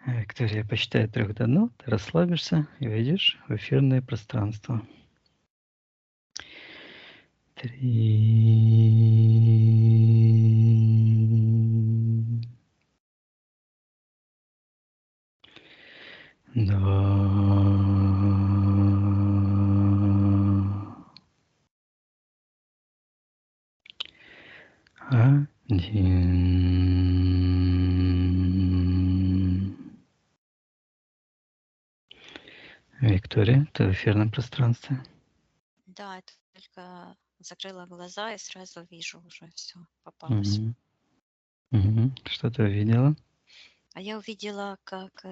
Виктория, посчитай от 3 до 1, ты расслабишься и войдешь в эфирное пространство. 3, 2, 1. Виктория, ты в эфирном пространстве. Да, это только закрыла глаза и сразу вижу уже все, попалось. Что ты увидела? А я увидела, как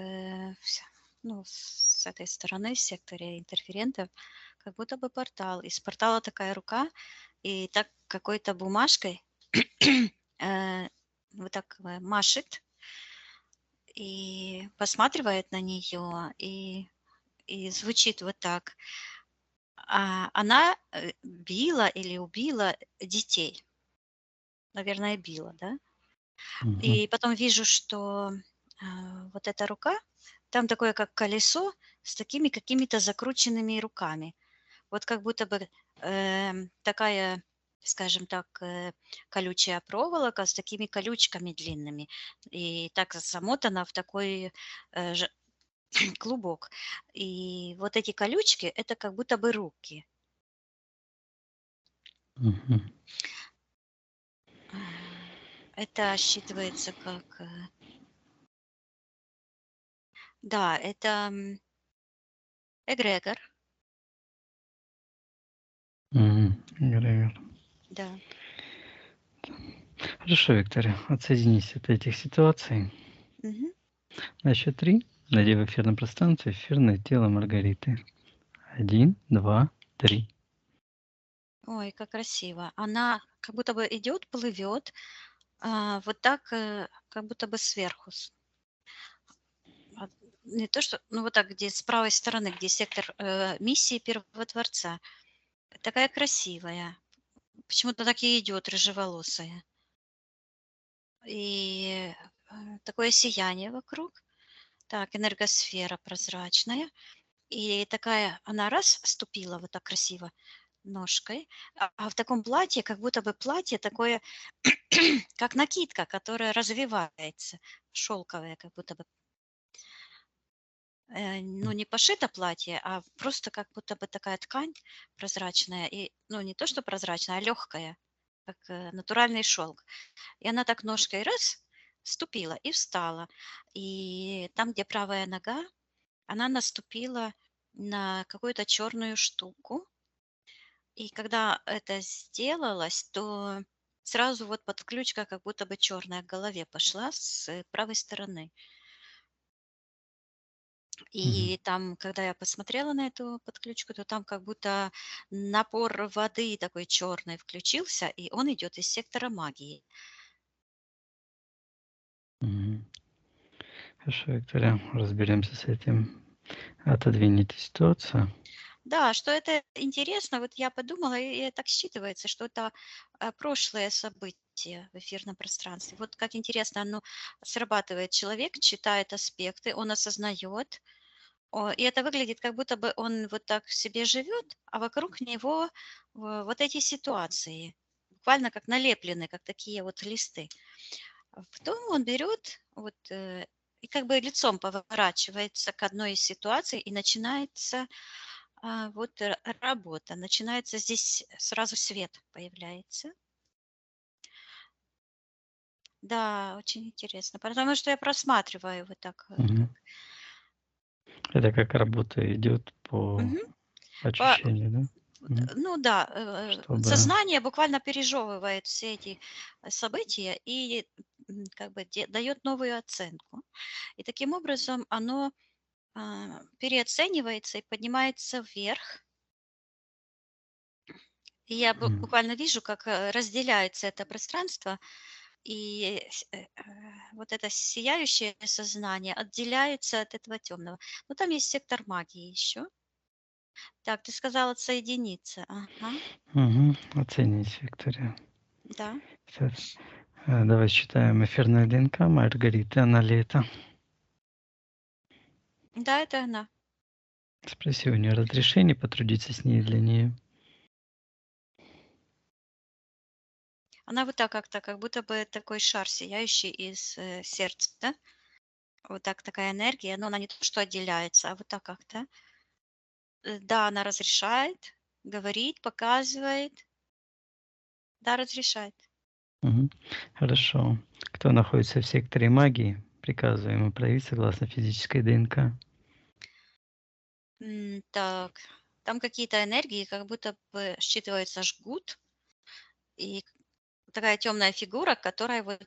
с этой стороны, в секторе интерферентов, как будто бы портал. Из портала такая рука, и так какой-то бумажкой э, вот так машет и посматривает на нее, и звучит вот так. Она била или убила детей. Наверное, била, да? Мгм. И потом вижу, что вот эта рука, там такое как колесо с такими какими-то закрученными руками. Вот как будто бы такая, скажем так, колючая проволока с такими колючками длинными. И так замотана в такой клубок. И вот эти колючки, это как будто бы руки. Мгм. А, Это считывается как... Да, это эгрегор, Эгрегор. да. Хорошо, Виктория, отсоединись от этих ситуаций. Мгм. На счет 3 найди в эфирном пространстве эфирное тело Маргариты. 1, 2, 3. Ой, как красиво. Она как будто бы идет, плывет, вот так, как будто бы сверху. Не то, что, ну вот так, где с правой стороны, где сектор миссии Первого Творца. Такая красивая. Почему-то так и идет, рыжеволосая. И такое сияние вокруг. Так, энергосфера прозрачная. И такая, она раз ступила вот так красиво ножкой, в таком платье, как будто бы платье такое, как накидка, которая развивается, шелковая, как будто бы, ну, не пошито платье, а просто как будто бы такая ткань прозрачная, и, ну, не то, что прозрачная, а легкая, как натуральный шелк. И она так ножкой раз ступила и встала. И там, где правая нога, она наступила на какую-то черную штуку. И когда это сделалось, то сразу вот подключка как будто бы черная к голове пошла с правой стороны. Мгм. И там, когда я посмотрела на эту подключку, то там как будто напор воды такой черный включился, и он идет из сектора магии. Мгм. Хорошо, Виктория, разберемся с этим. Отодвинь эту ситуацию. Да, что это интересно, вот я подумала, и так считывается, что это прошлое событие в эфирном пространстве. Вот как интересно оно срабатывает. Человек читает аспекты, он осознает, и это выглядит, как будто бы он вот так себе живет, а вокруг него вот эти ситуации, буквально как налеплены, как такие вот листы. Потом он берет вот, и как бы лицом поворачивается к одной из ситуаций, и начинается вот работа. Начинается здесь сразу свет появляется. Да, очень интересно, потому что я просматриваю вот так, как... Мгм. Это как работа идет по Мгм. По ощущению, да? Мгм. Ну да, Чтобы сознание буквально пережевывает все эти события и как бы дает новую оценку. И таким образом оно переоценивается и поднимается вверх. И я Мгм. буквально вижу, как разделяется это пространство, и вот это сияющее сознание отделяется от этого темного. Ну, там есть сектор магии еще. Так, ты сказал отсоединиться. Ага, Оценить, Виктория. да. Сейчас. Давай считаем эфирная ДНК Маргариты, она ли это? Да, это она. Спроси у нее разрешение потрудиться с ней для нее. Она вот так как-то, как будто бы такой шар, сияющий из сердца, да? Вот так такая энергия, но она не то, что отделяется, а вот так как-то. Да, она разрешает, говорит, показывает. Да, разрешает. Мгм. Хорошо. Кто находится в секторе магии, приказываю ему проявить согласно физической ДНК. Так, там какие-то энергии, как будто бы считывается жгут, и такая темная фигура, которая вот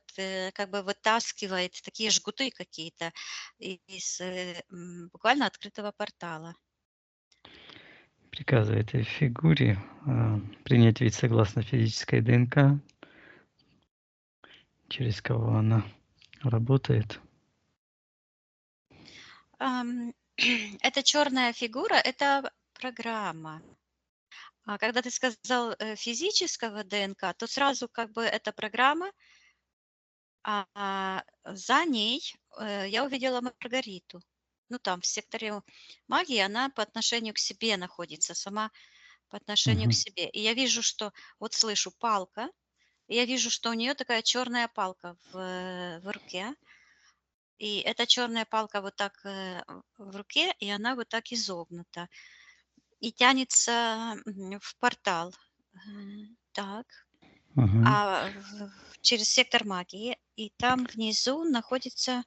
как бы вытаскивает такие жгуты какие-то из буквально открытого портала. Приказываю этой фигуре принять вид согласно физической ДНК, через кого она работает. Ам, Эта черная фигура– это программа. А когда ты сказал физического ДНК, то сразу как бы эта программа, за ней я увидела Маргариту. Ну, там, в секторе магии она по отношению к себе находится, сама по отношению к Мгм. себе. И я вижу, что вот слышу палка, и я вижу, что у нее такая черная палка в руке. И эта черная палка вот так в руке, и она вот так изогнута. И тянется в портал. Так. Мгм. Через сектор магии, и там внизу находится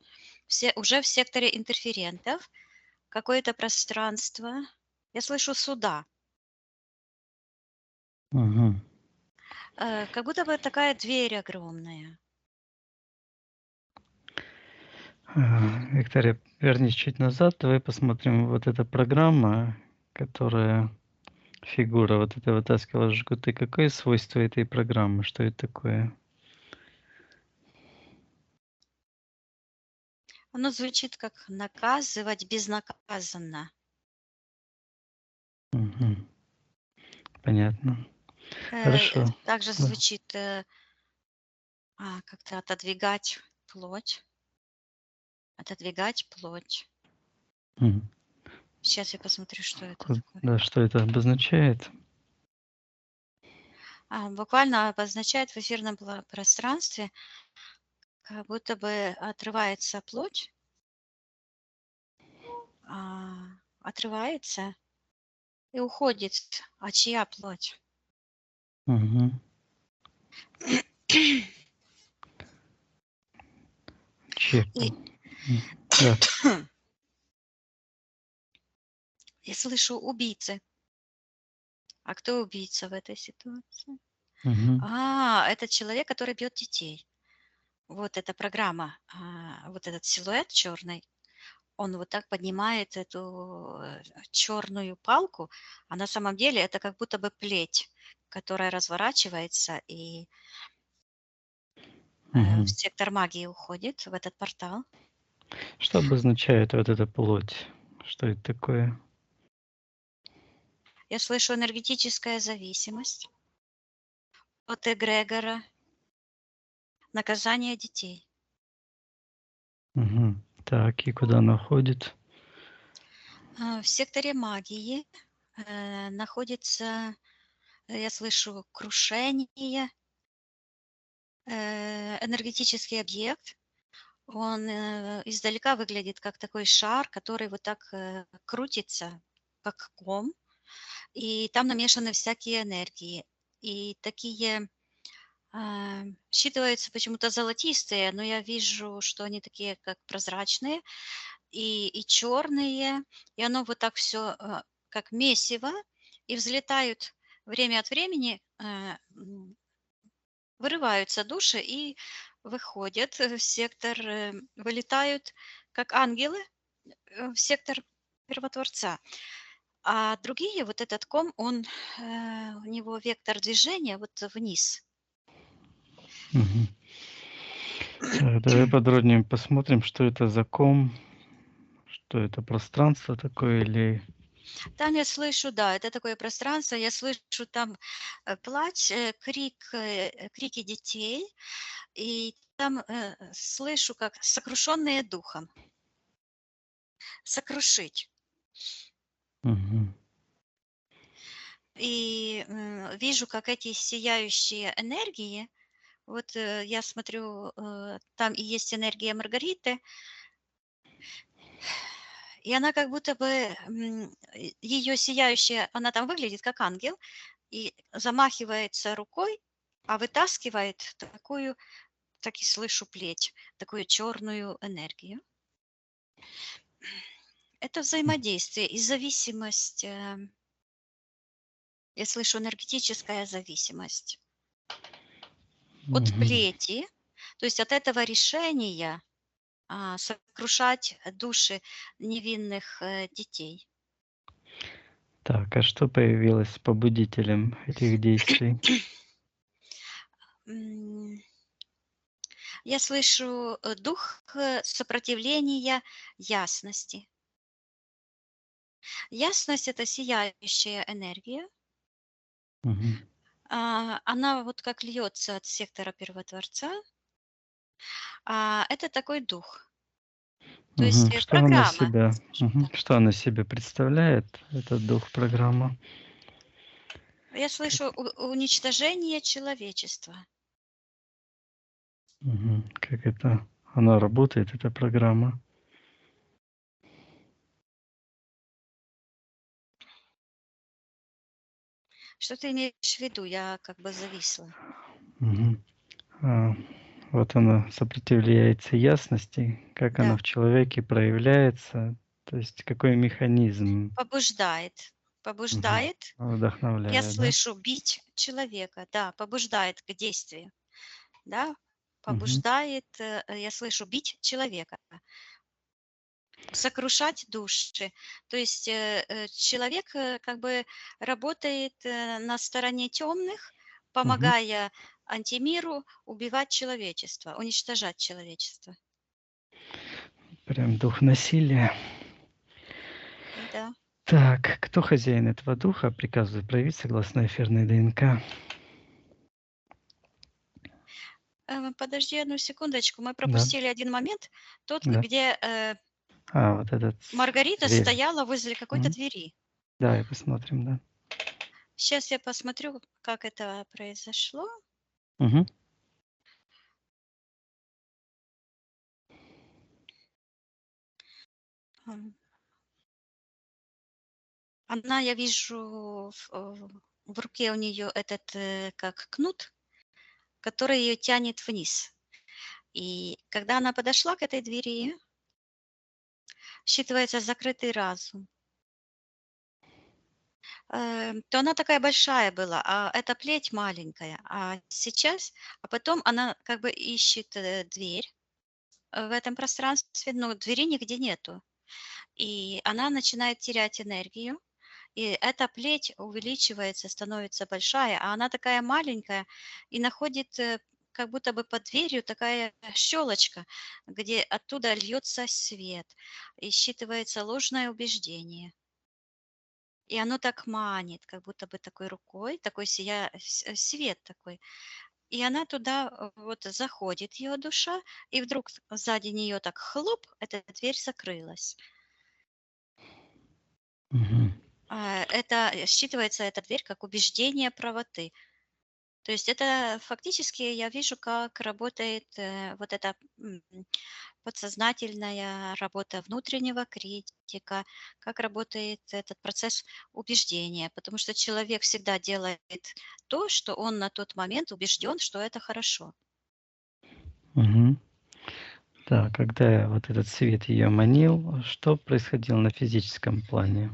уже в секторе интерферентов какое-то пространство. Я слышу суда. Мгм. Как будто бы такая дверь огромная. Виктория, вернись чуть назад, давай посмотрим. Вот эта программа, которая фигура вот эта вытаскивала жгуты. Какое свойство этой программы? Что это такое? Оно звучит как наказывать безнаказанно. Мгм. Понятно. Хорошо. Также Да. звучит как-то плоть, отодвигать плоть. Мгм. Сейчас я посмотрю, что это такое. Да, что это обозначает? Буквально обозначает в эфирном пространстве, как будто бы отрывается плоть, отрывается и уходит. А чья плоть? Мгм. Чек. И Да. я слышу убийцы. А кто убийца в этой ситуации? Мгм. Это человек, который бьет детей. Вот эта программа, вот этот силуэт черный, он вот так поднимает эту черную палку, а на самом деле это как будто бы плеть, которая разворачивается и в Мгм. сектор магии уходит, в этот портал. Что обозначает вот эта плоть? Что это такое? Я слышу энергетическая зависимость от эгрегора, наказание детей. Мгм. Так, и куда она ходит? В секторе магии находится, я слышу, крушение, энергетический объект. Он издалека выглядит как такой шар, который вот так крутится, как ком, и там намешаны всякие энергии. И такие считываются почему-то золотистые, но я вижу, что они такие, как прозрачные и черные, и оно вот так все как месиво, и взлетают время от времени, вырываются души и выходят в сектор, вылетают как ангелы в сектор Первотворца. А другие, вот этот ком, у него вектор движения вот вниз. Мгм. Так, давай подробнее посмотрим, что это за ком, что это пространство такое или... Там я слышу, да, это такое пространство, я слышу там плач, крики детей, и там слышу, как сокрушенные духом. сокрушить. Мгм. И вижу, как эти сияющие энергии, вот я смотрю, там и есть энергия Маргариты, и она как будто бы, ее сияющая, она там выглядит как ангел, и замахивается рукой, а вытаскивает такую, так и слышу плеть, такую черную энергию. Это взаимодействие и зависимость, я слышу энергетическая зависимость от Мгм. плети, то есть от этого решения сокрушать души невинных детей. Так, а что появилось побудителем этих действий? М, Я слышу дух сопротивления ясности. Ясность — это сияющая энергия. Мгм. Она вот как льется от сектора Первотворца. Это такой дух. То есть Мгм. Что он из программа, себя скажем так. что он из себя представляет, этот дух, программа? Я Как слышу уничтожение человечества. как это она работает, эта программа? Что ты имеешь в виду? Я как бы зависла. Мгм. А, вот она сопротивляется ясности, как она Да. в человеке проявляется, то есть какой механизм, Побуждает. мгм, Побуждает. Я вдохновляет, да? слышу бить человека, да, побуждает к действию, да, Мгм. побуждает, я слышу бить человека, сокрушать души. То есть человек как бы работает на стороне темных, Мгм. помогая антимиру убивать человечество, уничтожать человечество. Прям дух насилия. Да. Так, кто хозяин этого духа? Приказываю проявить согласно эфирной ДНК. Подожди одну секундочку, мы Да, пропустили один момент, тот, да. где Вот этот Маргарита зверь. стояла возле какой-то Мгм. двери. Давай посмотрим, да. Сейчас я посмотрю, как это произошло. Мгм. Ам, Она, я вижу, в руке у нее этот, как кнут, который ее тянет вниз. И когда она подошла к этой двери, считывается закрытый разум, то она такая большая была, а эта плеть маленькая. А потом она как бы ищет дверь в этом пространстве, но двери нигде нету. И она начинает терять энергию, и эта плеть увеличивается, становится большая, а она такая маленькая и находит как будто бы под дверью такая щелочка, где оттуда льется свет, и считывается ложное убеждение. И оно так манит, как будто бы такой рукой, такой свет такой. И она туда вот заходит, ее душа, и вдруг сзади нее так хлоп, эта дверь закрылась. Мгм. Это считывается, эта дверь, как убеждение правоты. То есть это фактически я вижу, как работает вот эта подсознательная работа внутреннего критика, как работает этот процесс убеждения, потому что человек всегда делает то, что он на тот момент убежден, что это хорошо. Мгм. Так, когда вот этот свет ее манил, что происходило на физическом плане?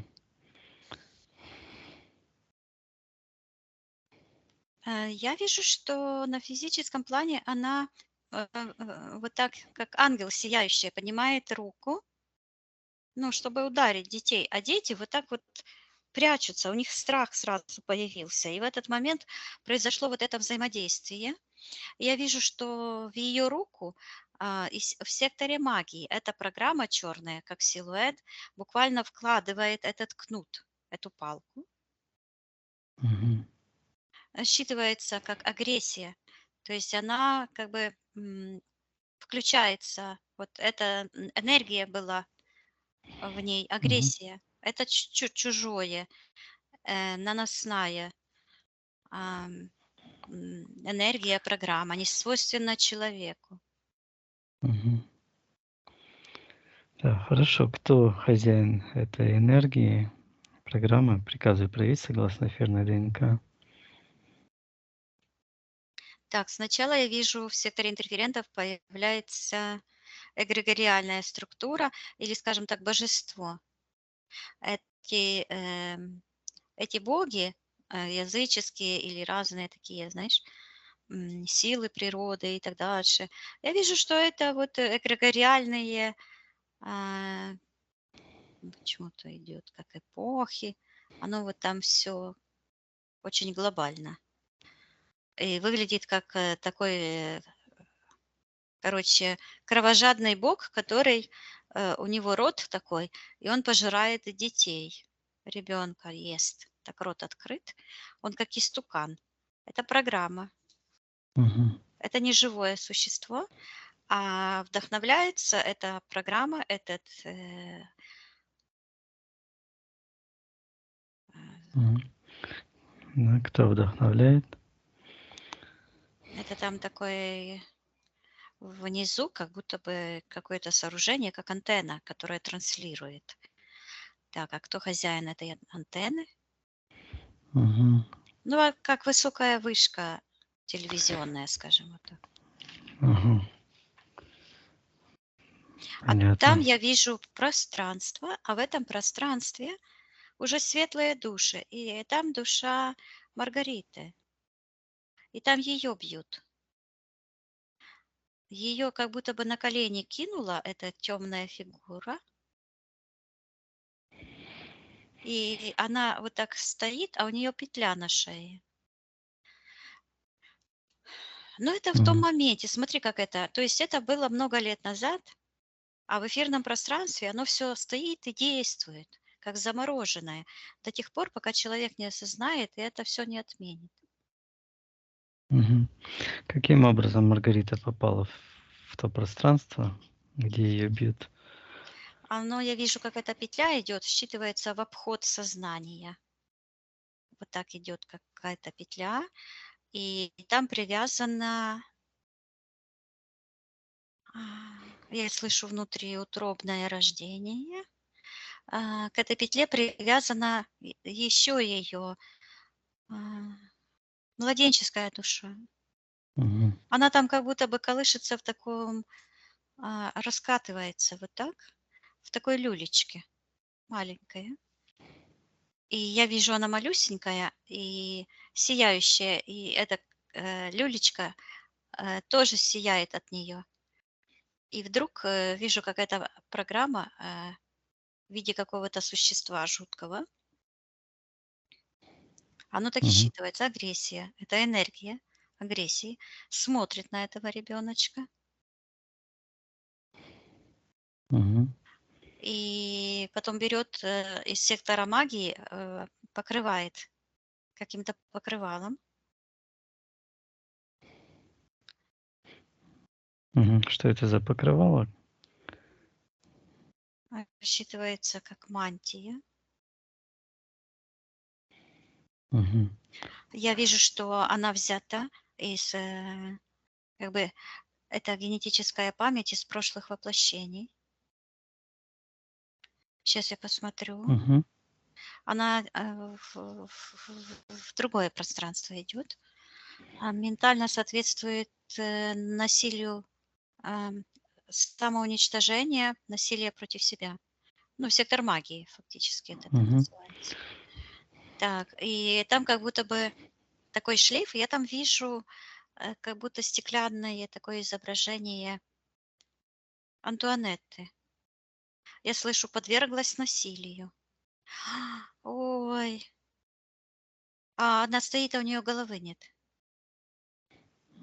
Я вижу, что на физическом плане она вот так, как ангел сияющий, поднимает руку, ну, чтобы ударить детей, а дети вот так вот прячутся, у них страх сразу появился. И в этот момент произошло вот это взаимодействие. И я вижу, что в ее руку в секторе магии эта программа черная, как силуэт, буквально вкладывает этот кнут, эту палку. Мгм. Считывается как агрессия. То есть она как бы включается, вот эта энергия была, в ней Мгм. агрессия. Это чужое, наносная ам, энергия, программа, не свойственна человеку. Мгм. Да, хорошо. Кто хозяин этой энергии? Программа приказывает проявить согласно эфирной ДНК. Так, сначала я вижу в секторе интерферентов появляется эгрегориальная структура или, скажем так, божество. Эти, эти боги, языческие или разные такие, знаешь, силы природы и так дальше. Я вижу, что это вот эгрегориальные, а, почему-то идет как эпохи. Оно вот там все очень глобально. И выглядит как такой, короче, кровожадный бог, который, у него рот такой, и он пожирает детей, ребенка ест. Так рот открыт, он как истукан. Это программа. Мгм. Это не живое существо, а вдохновляется эта программа, этот, Мгм. Да, кто вдохновляет? это там такой внизу, как будто бы какое-то сооружение, как антенна, которая транслирует. Так, а кто хозяин этой антенны? Мгм. Ну, а как высокая вышка телевизионная, скажем вот так. Ага, А там понятно. я вижу пространство, а в этом пространстве уже светлые души, и там душа Маргариты, и там ее бьют. Ее как будто бы на колени кинула эта темная фигура, и она вот так стоит, а у нее петля на шее. Но это в том Мгм. моменте, смотри, как это. То есть это было много лет назад, а в эфирном пространстве оно все стоит и действует, как замороженное, до тех пор, пока человек не осознает и это все не отменит. Мгм. Каким образом Маргарита попала в то пространство, где ее бьют? Оно, я вижу, как эта петля идет, считывается в обход сознания. Вот так идет какая-то петля, и там привязана, а, я слышу внутриутробное рождение. К этой петле привязана еще ее младенческая душа. Мгм. Она там как будто бы колышется в таком, раскатывается вот так, в такой люлечке маленькая. И я вижу, она малюсенькая и сияющая, и эта, люлечка, тоже сияет от нее. И вдруг, вижу, как эта программа, в виде какого-то существа жуткого, оно так и Мгм. считывается, агрессия, это энергия агрессии, смотрит на этого ребеночка Мгм. и потом берет, из сектора магии, покрывает каким-то покрывалом. Мгм. Что это за покрывало? Считывается как мантия. Мгм. Я вижу, что она взята из, как бы, это генетическая память из прошлых воплощений. Сейчас я посмотрю. Мгм. Она, в другое пространство идет. Ментально соответствует, насилию, ам, самоуничтожения, насилия против себя. Ну, сектор магии фактически это так Мгм. называется. Так, и там как будто бы такой шлейф, и я там вижу, как будто стеклянное такое изображение Антуанетты. Я слышу: "Подверглась насилию". Ой, а она стоит, а у нее головы нет.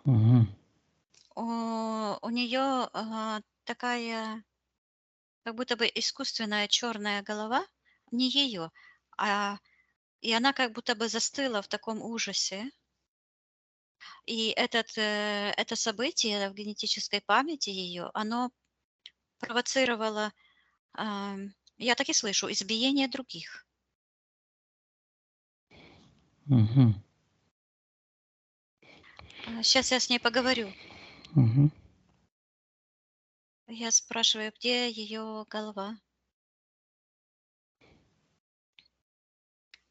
Мгм. У нее такая, как будто бы искусственная черная голова, не ее, а и она как будто бы застыла в таком ужасе. И это событие в генетической памяти ее, оно провоцировало, Я так и слышу, избиение других. Мгм. Сейчас я с ней поговорю. Мгм. Я спрашиваю, где ее голова.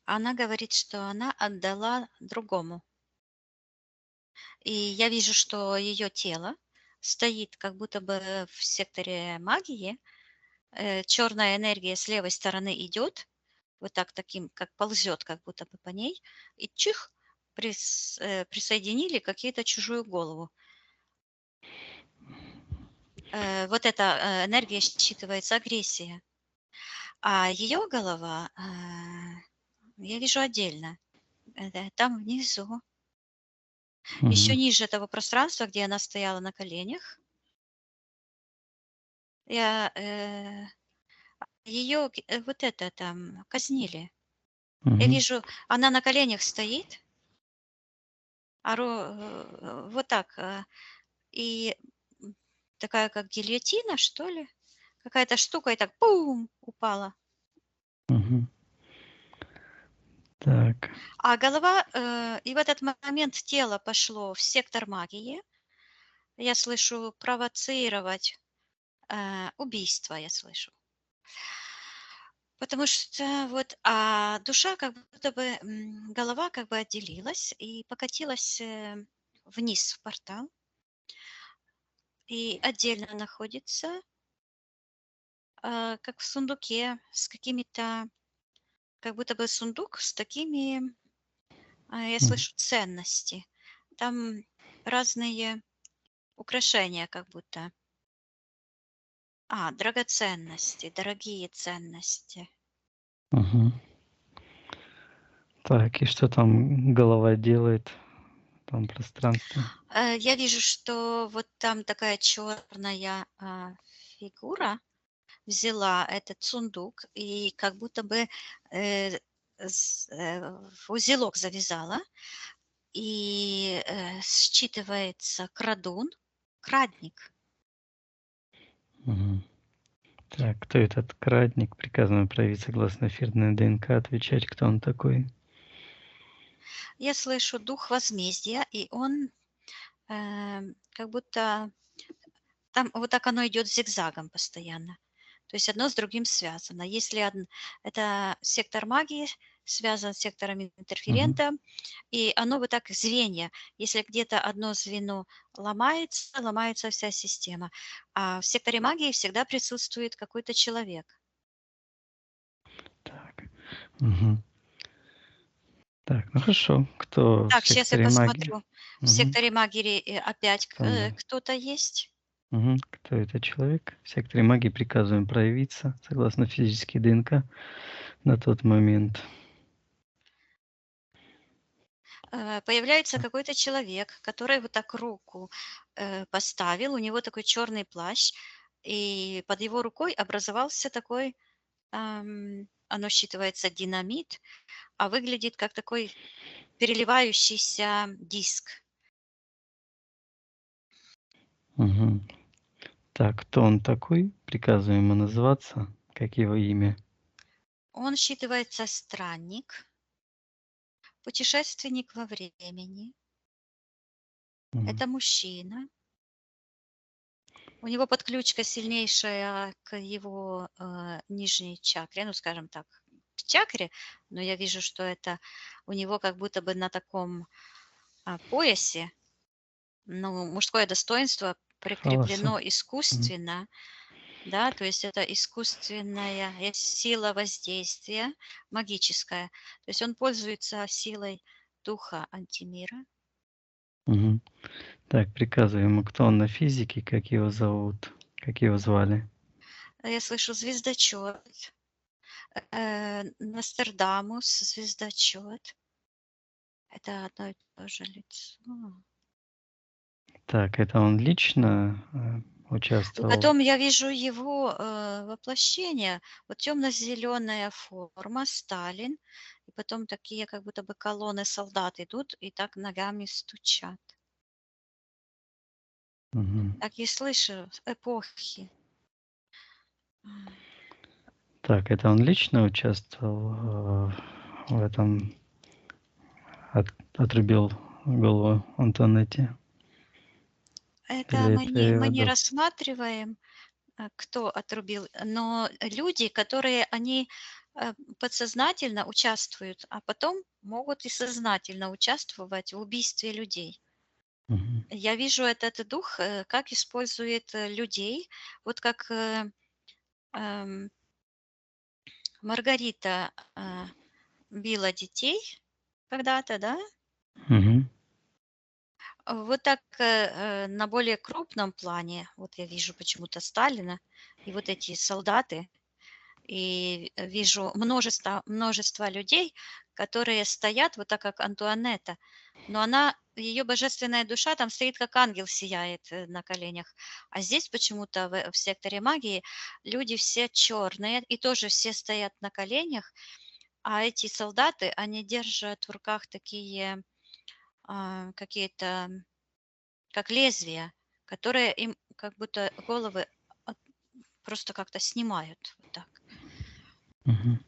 Она говорит, что она отдала другому. И я вижу, что ее тело стоит как будто бы в секторе магии. Черная энергия с левой стороны идет, вот так таким, как ползет, как будто бы по ней, и чих, присоединили какие-то чужую голову. Вот эта энергия считывается агрессия. А ее голова, я вижу отдельно. Там внизу, еще Мгм. ниже того пространства, где она стояла на коленях, я ее вот это там казнили. Я Мгм. вижу, она на коленях стоит, вот так, и такая как гильотина, что ли, какая-то штука, и так пум упала. Мгм. Так. А голова, и в этот момент тело пошло в сектор магии. Я слышу провоцировать убийство, я слышу. Потому что вот, душа как будто бы, голова как бы отделилась и покатилась вниз в портал. И отдельно находится, как в сундуке с какими-то, как будто бы сундук с такими, я М. слышу, ценности. Там разные украшения как будто. Драгоценности, дорогие ценности. Мгм. Так, и что там голова делает в том пространстве? Я вижу, что вот там такая черная фигура взяла этот сундук и как будто бы э, в узелок завязала, и считывается крадун, крадник. Мгм. Так, кто этот крадник? Приказано проявить согласно эфирной ДНК, отвечать, кто он такой. Я слышу дух возмездия, и он как будто там вот так оно идет зигзагом постоянно. То есть одно с другим связано. Если это сектор магии связан с сектором Мгм. интерферента, и оно вот так звенья. Если где-то одно звено ломается, ломается вся система. А в секторе магии всегда присутствует какой-то человек. Так. Мгм. Так, ну хорошо. Кто в Так, сейчас я секторе магии? посмотрю. В Мгм. секторе магии опять Там, кто-то есть. мгм. Кто этот человек? В секторе магии приказываем проявиться согласно физической ДНК на тот момент. Появляется какой-то человек, который вот так руку поставил, у него такой черный плащ, и под его рукой образовался такой, оно считывается динамит, а выглядит как такой переливающийся диск. Мгм. Так, кто он такой? Приказываем ему называться. Как его имя? Он считывается странник, путешественник во времени. Мгм. Это мужчина. У него подключка сильнейшая к его нижней чакре, ну, скажем так, к чакре, но я вижу, что это у него как будто бы на таком поясе, ну, мужское достоинство Фалоса. прикреплено Мгм. искусственно, да, то есть это искусственная сила воздействия, магическая. То есть он пользуется силой духа антимира. Мгм. Так, приказываем ему, кто он на физике, как его зовут, как его звали. Я слышу звездочет, Нострадамус, звездочет. Это одно и то же лицо. Так, это он лично И участвовал? потом я вижу его воплощение. Вот темно-зеленая форма, Сталин. И потом такие как будто бы колонны солдат идут и так ногами стучат. Мгм. Так и слышу эпохи. Так, это он лично участвовал в этом, отрубил голову Антуанетте? Это Или это мы его не друг? рассматриваем, кто отрубил, но люди, которые они подсознательно участвуют, а потом могут и сознательно участвовать в убийстве людей. Мгм. Я вижу этот дух, как использует людей, вот как эм, Маргарита била детей когда-то, да? Мгм. Вот так на более крупном плане, вот я вижу почему-то Сталина и вот эти солдаты, и вижу множество людей, которые стоят вот так, как Антуанетта, но она, ее божественная душа там стоит, как ангел сияет на коленях. А здесь почему-то в секторе магии люди все черные, и тоже все стоят на коленях, а эти солдаты, они держат в руках такие какие-то, как лезвия, которые им как будто головы от- просто как-то снимают. Вот так. Мгм.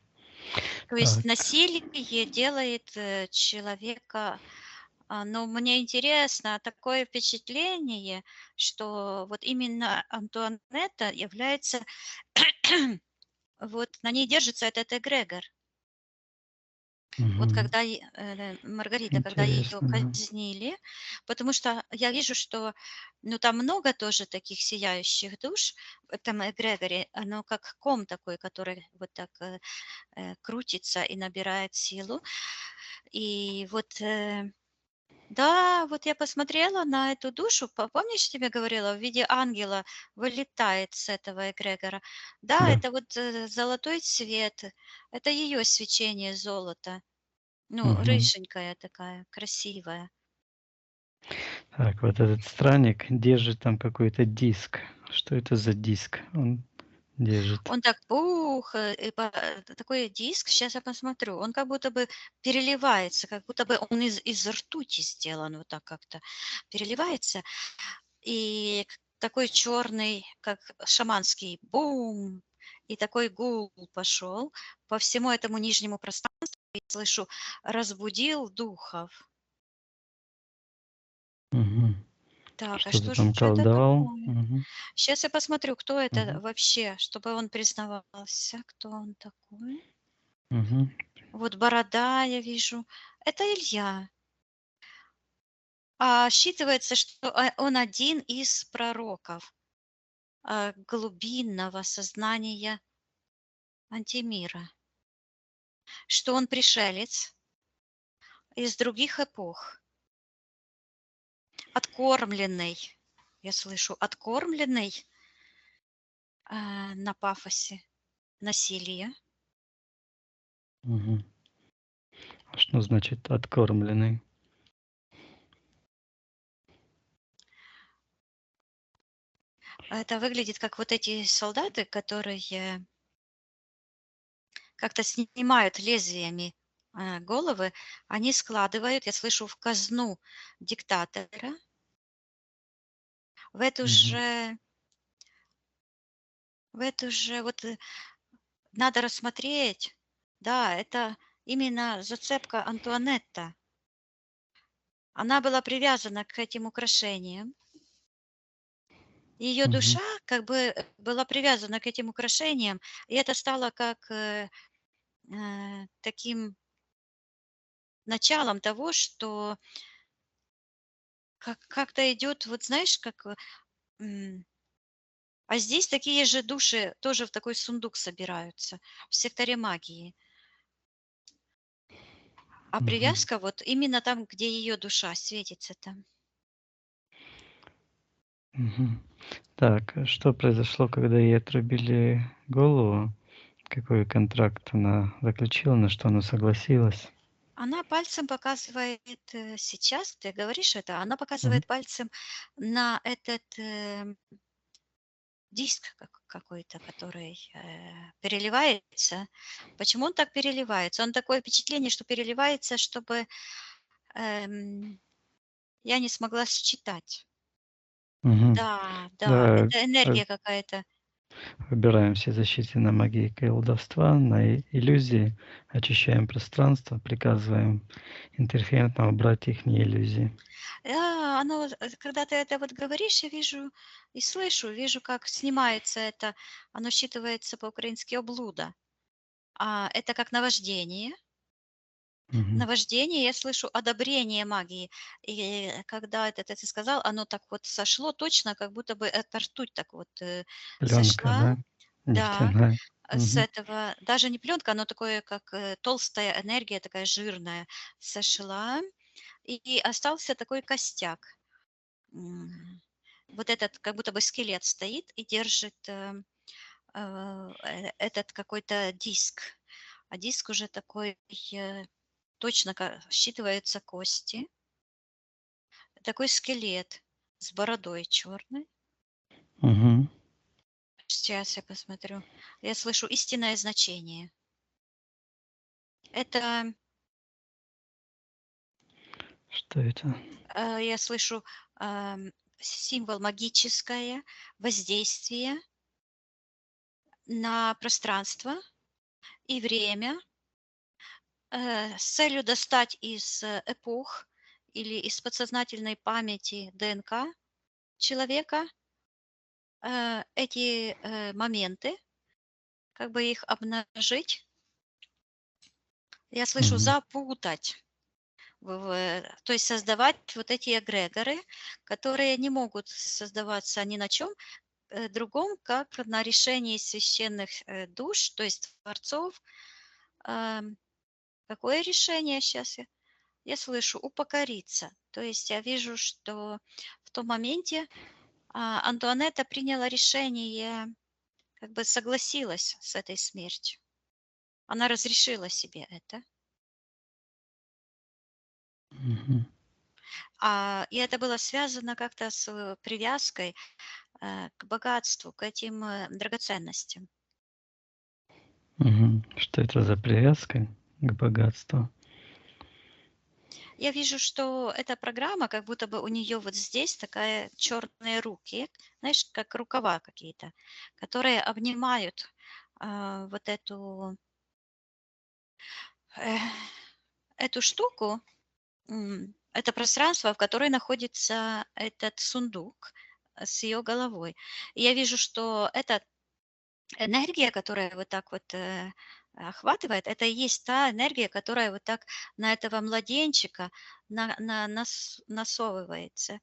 То есть Так. насилие делает человека. Но мне интересно такое впечатление, что вот именно Антуанетта является, вот на ней держится этот эгрегор. Вот Мгм. когда Маргарита, когда ее Интересно, да. казнили, потому что я вижу, что, ну, там много тоже таких сияющих душ в этом эгрегоре, оно как ком такой, который вот так крутится и набирает силу. И вот, да, вот я посмотрела на эту душу, помнишь, тебе говорила, в виде ангела вылетает с этого эгрегора. Да, Да. это вот золотой цвет, это ее свечение золота. Ну, Мгм. рыженькая такая, красивая. Так, вот этот странник держит там какой-то диск. Что это за диск он держит? Он так такой диск, сейчас я посмотрю, он как будто бы переливается, как будто бы он из ртути сделан, вот так как-то переливается. И такой черный, как шаманский бум, и такой гул пошел по всему этому нижнему пространству, я слышу, разбудил духов. Мгм. Так, а Что ты что же там это колдовал? такое? Мгм. Сейчас я посмотрю, кто это Мгм. вообще, чтобы он признавался, кто он такой. Мгм. Вот борода я вижу. Это Илья. А считывается, что он один из пророков глубинного сознания антимира, что он пришелец из других эпох, откормленный, я слышу, откормленный на пафосе насилия. Мгм. А что значит откормленный? Это выглядит как вот эти солдаты, которые как-то снимают лезвиями головы, они складывают, я слышу, в казну диктатора. В эту Мгм. же, вот надо рассмотреть, да, это именно зацепка Антуанетта. Она была привязана к этим украшениям. Ее Мгм. душа как бы была привязана к этим украшениям, и это стало как таким началом того, что как-то идет, вот знаешь, как м, а здесь такие же души тоже в такой сундук собираются, в секторе магии. А Мгм. привязка вот именно там, где ее душа светится там. Мгм. Так, а что произошло, когда ей отрубили голову? Какой контракт она заключила, на что она согласилась? Она пальцем показывает сейчас, ты говоришь это, она Мгм. показывает пальцем на этот диск какой-то, который переливается. Почему он так переливается? Он такое впечатление, что переливается, чтобы эм, я не смогла считать. Мгм. Да, да, Да, это э, энергия какая-то. Выбираем все защиты на магии и колдовства, на иллюзии, очищаем пространство, приказываем интерферентно убрать их иллюзии. Оно, когда ты это вот говоришь, я вижу и слышу, вижу, как снимается это, оно считывается по-украински облуда. Это как наваждение. Мгм. Наваждение, я слышу одобрение магии. И когда это ты сказал, оно так вот сошло точно, как будто бы эта ртуть так вот Пленка, сошла. да? Да, Нефтяная. с Мгм. этого, даже не пленка, оно такое, как толстая энергия, такая жирная, сошла, и остался такой костяк. Вот этот, как будто бы скелет стоит и держит этот какой-то диск. А диск уже такой, точно считываются кости. Такой скелет с бородой черной. Мгм. Сейчас я посмотрю. Я слышу истинное значение. Это Что это? я слышу символ магическое воздействие на пространство и время с целью достать из эпох или из подсознательной памяти ДНК человека эти моменты, как бы их обнажить. Я слышу Мгм. запутать, то есть создавать вот эти эгрегоры, которые не могут создаваться ни на чем другом, как на решении священных душ, то есть творцов. Ам, Какое решение сейчас я слышу? Упокориться. То есть я вижу, что в том моменте Антуанетта приняла решение, как бы согласилась с этой смертью. Она разрешила себе это. Мгм. И это было связано как-то с привязкой к богатству, к этим драгоценностям. Мгм. Что это за привязка к богатству? Я вижу, что эта программа, как будто бы у нее вот здесь такая черные руки, знаешь, как рукава какие-то, которые обнимают вот э, эту штуку, это пространство, в которой находится этот сундук с ее головой. И я вижу, что эта энергия, которая вот так вот охватывает, это и есть та энергия, которая вот так на этого младенчика насовывается.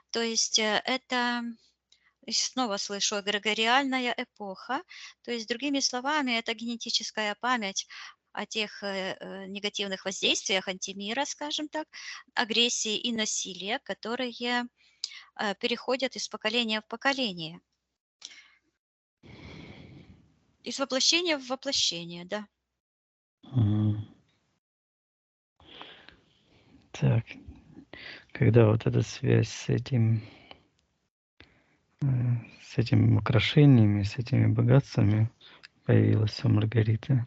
То есть это, и снова слышу, эгрегориальная эпоха. То есть, другими словами, это генетическая память о тех негативных воздействиях антимира, скажем так, агрессии и насилия, которые переходят из поколения в поколение, из воплощения в воплощение, да. Мгм. Так, когда вот эта связь э, с этими украшениями, с этими богатствами появилась у Маргариты?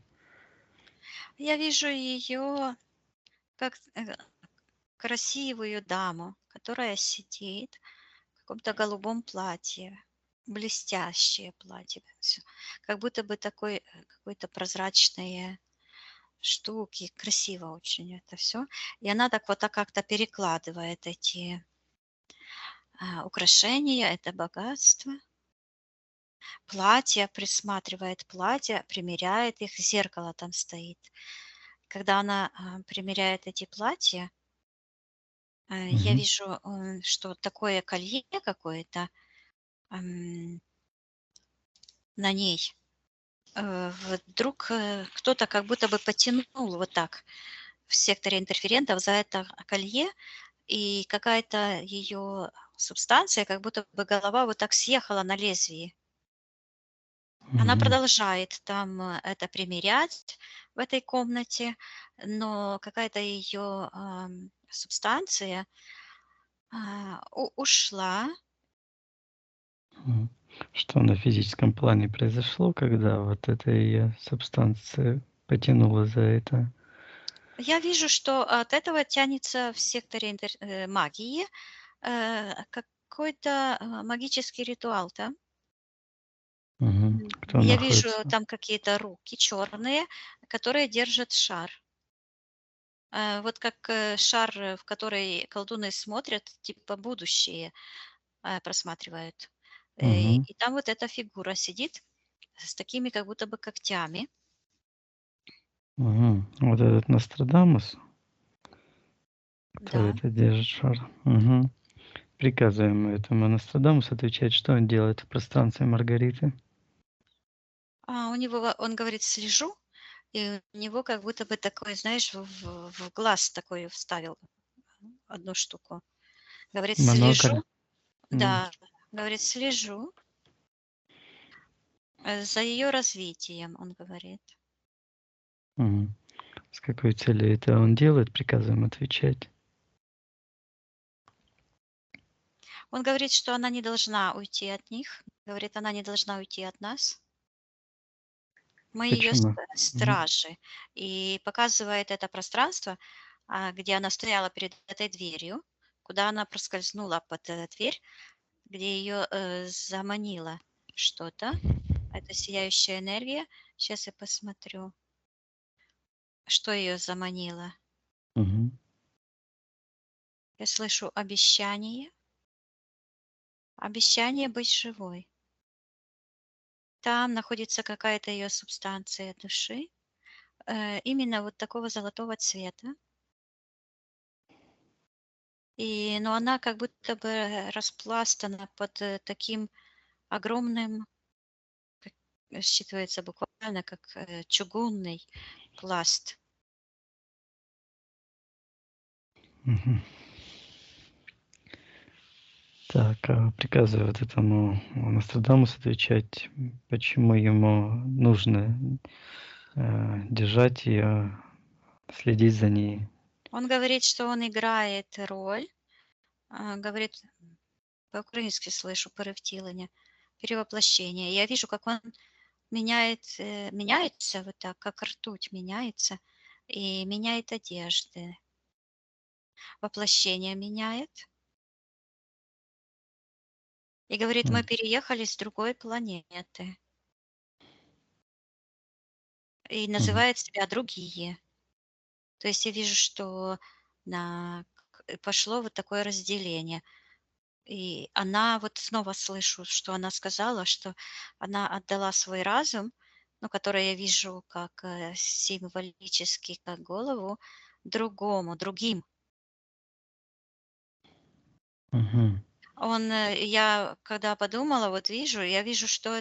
Я вижу ее как красивую даму, которая сидит в каком-то голубом платье, блестящее платье, всё, как будто бы такой какой-то прозрачные штуки, красиво очень это все. И она так вот так как-то перекладывает эти украшения, это богатство, платье, присматривает платье, примеряет их, зеркало там стоит. Когда она примеряет эти платья, я Мгм. вижу, что такое колье какое-то ам, на ней. Вдруг кто-то как будто бы потянул вот так в секторе интерферентов за это колье, и какая-то ее субстанция, как будто бы голова вот так съехала на лезвии. Она Мгм. продолжает там это примерять в этой комнате, но какая-то ее субстанция ушла. Мгм. Что на физическом плане произошло, когда вот эта её субстанция потянула за это? Я вижу, что от этого тянется в секторе магии какой-то магический ритуал, да? Кто Я вижу находится? там какие-то руки черные, которые держат шар. Вот как шар, в который колдуны смотрят, типа будущее просматривают. Мгм. И там вот эта фигура сидит с такими как будто бы когтями. Мгм. Вот этот Нострадамус, который Да. это держит шар. Мгм. Приказываем этому Нострадамусу отвечать, что он делает в пространстве Маргариты. У него, он говорит, слежу, и у него как будто бы такой, знаешь, в глаз такой вставил одну штуку. Говорит, Монокль. слежу, М. да, говорит, слежу за ее развитием, он говорит. Мгм. С какой целью это он делает, приказываем отвечать. Он говорит, что она не должна уйти от них, говорит, она не должна уйти от нас. Мы ее Почему? Мгм. стражи. И показывает это пространство, где она стояла перед этой дверью, куда она проскользнула под дверь, где ее заманило что-то. Это сияющая энергия. Сейчас я посмотрю, что ее заманило. Мгм. Я слышу обещание. Обещание быть живой. Там находится какая-то ее субстанция души, именно вот такого золотого цвета. Но она как будто бы распластана под таким огромным, как считывается буквально как чугунный пласт. Мгм. Так, приказываю вот этому Нострадамусу отвечать, почему ему нужно держать ее, следить за ней. Он говорит, что он играет роль, говорит, по-украински слышу, перевтілення, перевоплощение. Я вижу, как он меняется вот так, как ртуть меняется, и меняет одежды, воплощение меняет. И говорит, мы М. переехали с другой планеты. И Мгм. называет себя другие. То есть я вижу, что пошло вот такое разделение. И она, вот снова слышу, что она сказала, что она отдала свой разум, ну, который я вижу как символически, как голову, другим. Мгм. Я когда подумала, вот вижу, я вижу, что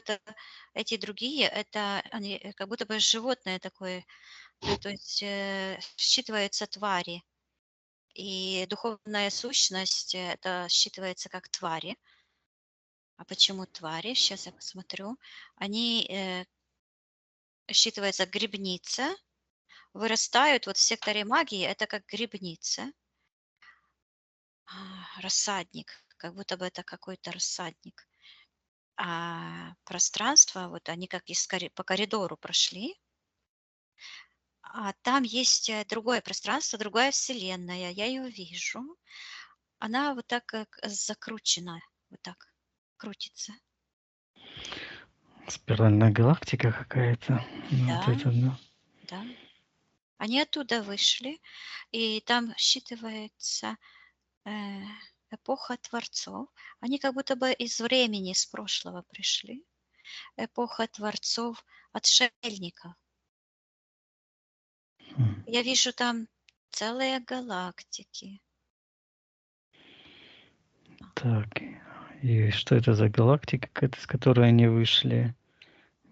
эти другие, это они как будто бы животное такое, то есть считывается твари. И духовная сущность, это считывается как твари. А почему твари? Сейчас я посмотрю. Они, считывается грибница, вырастают вот в секторе магии, это как грибница, рассадник, как будто бы это какой-то рассадник. А пространство, вот они как по коридору прошли, а там есть другое пространство, другая вселенная, я ее вижу. Она вот так как закручена, вот так крутится. Спиральная галактика какая-то. Ну, вот Да, это, да. да. Они оттуда вышли, и там считывается э, эпоха творцов. Они как будто бы из времени, с прошлого пришли. Эпоха творцов, отшельников. М. Я вижу там целые галактики. Так, и что это за галактика, из которой они вышли?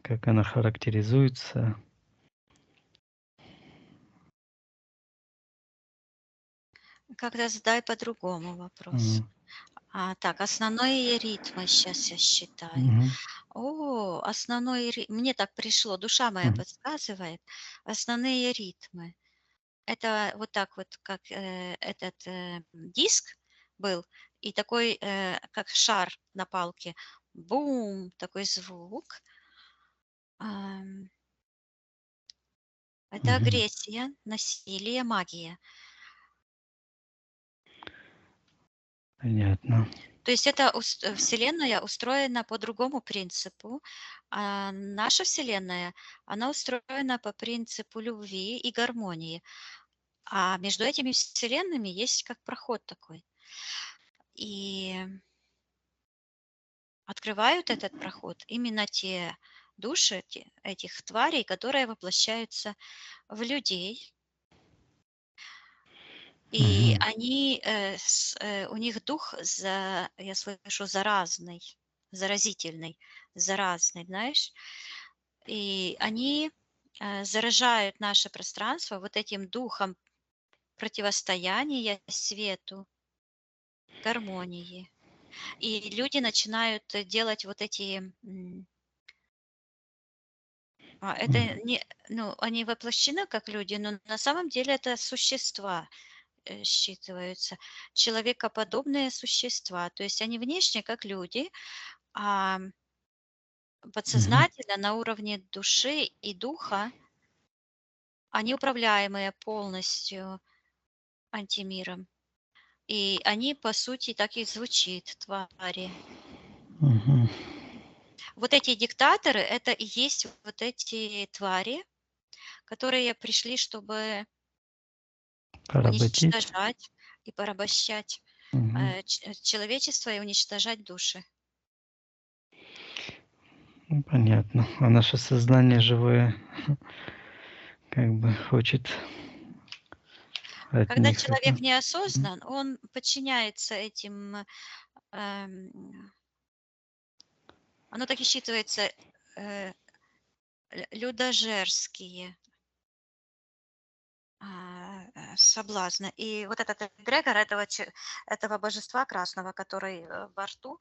Как она характеризуется? Как-то задай по-другому вопрос. М. Так, основные ритмы сейчас я считаю. Мгм. Мне так пришло, душа моя Мгм. подсказывает. Основные ритмы. Это вот так вот, как этот диск был, и такой, как шар на палке, бум, такой звук. Ам, Это Мгм. агрессия, насилие, магия. Понятно. То есть это Вселенная устроена по другому принципу. А наша Вселенная, она устроена по принципу любви и гармонии. А между этими вселенными есть как проход такой. И открывают этот проход именно те души этих тварей, которые воплощаются в людей. И Мгм. они, у них дух, я слышу, заразный, заразительный, заразный, знаешь. И они заражают наше пространство вот этим духом противостояния свету, гармонии. И люди начинают делать вот эти это М. не, ну, они воплощены как люди, но на самом деле это существа считываются, человекоподобные существа. То есть они внешне как люди, а Мгм. подсознательно на уровне души и духа они управляемые полностью антимиром. И они, по сути, так и звучит, твари. Мгм. Вот эти диктаторы — это и есть вот эти твари, которые пришли, чтобы Поработить. уничтожать и порабощать, Мгм. человечество и уничтожать души. Ну, понятно. А наше сознание живое как бы хочет от Когда них это. человек неосознан, он подчиняется этим, эм, оно так и считывается, людожерские, соблазны. И вот этот эгрегор этого божества красного, который во рту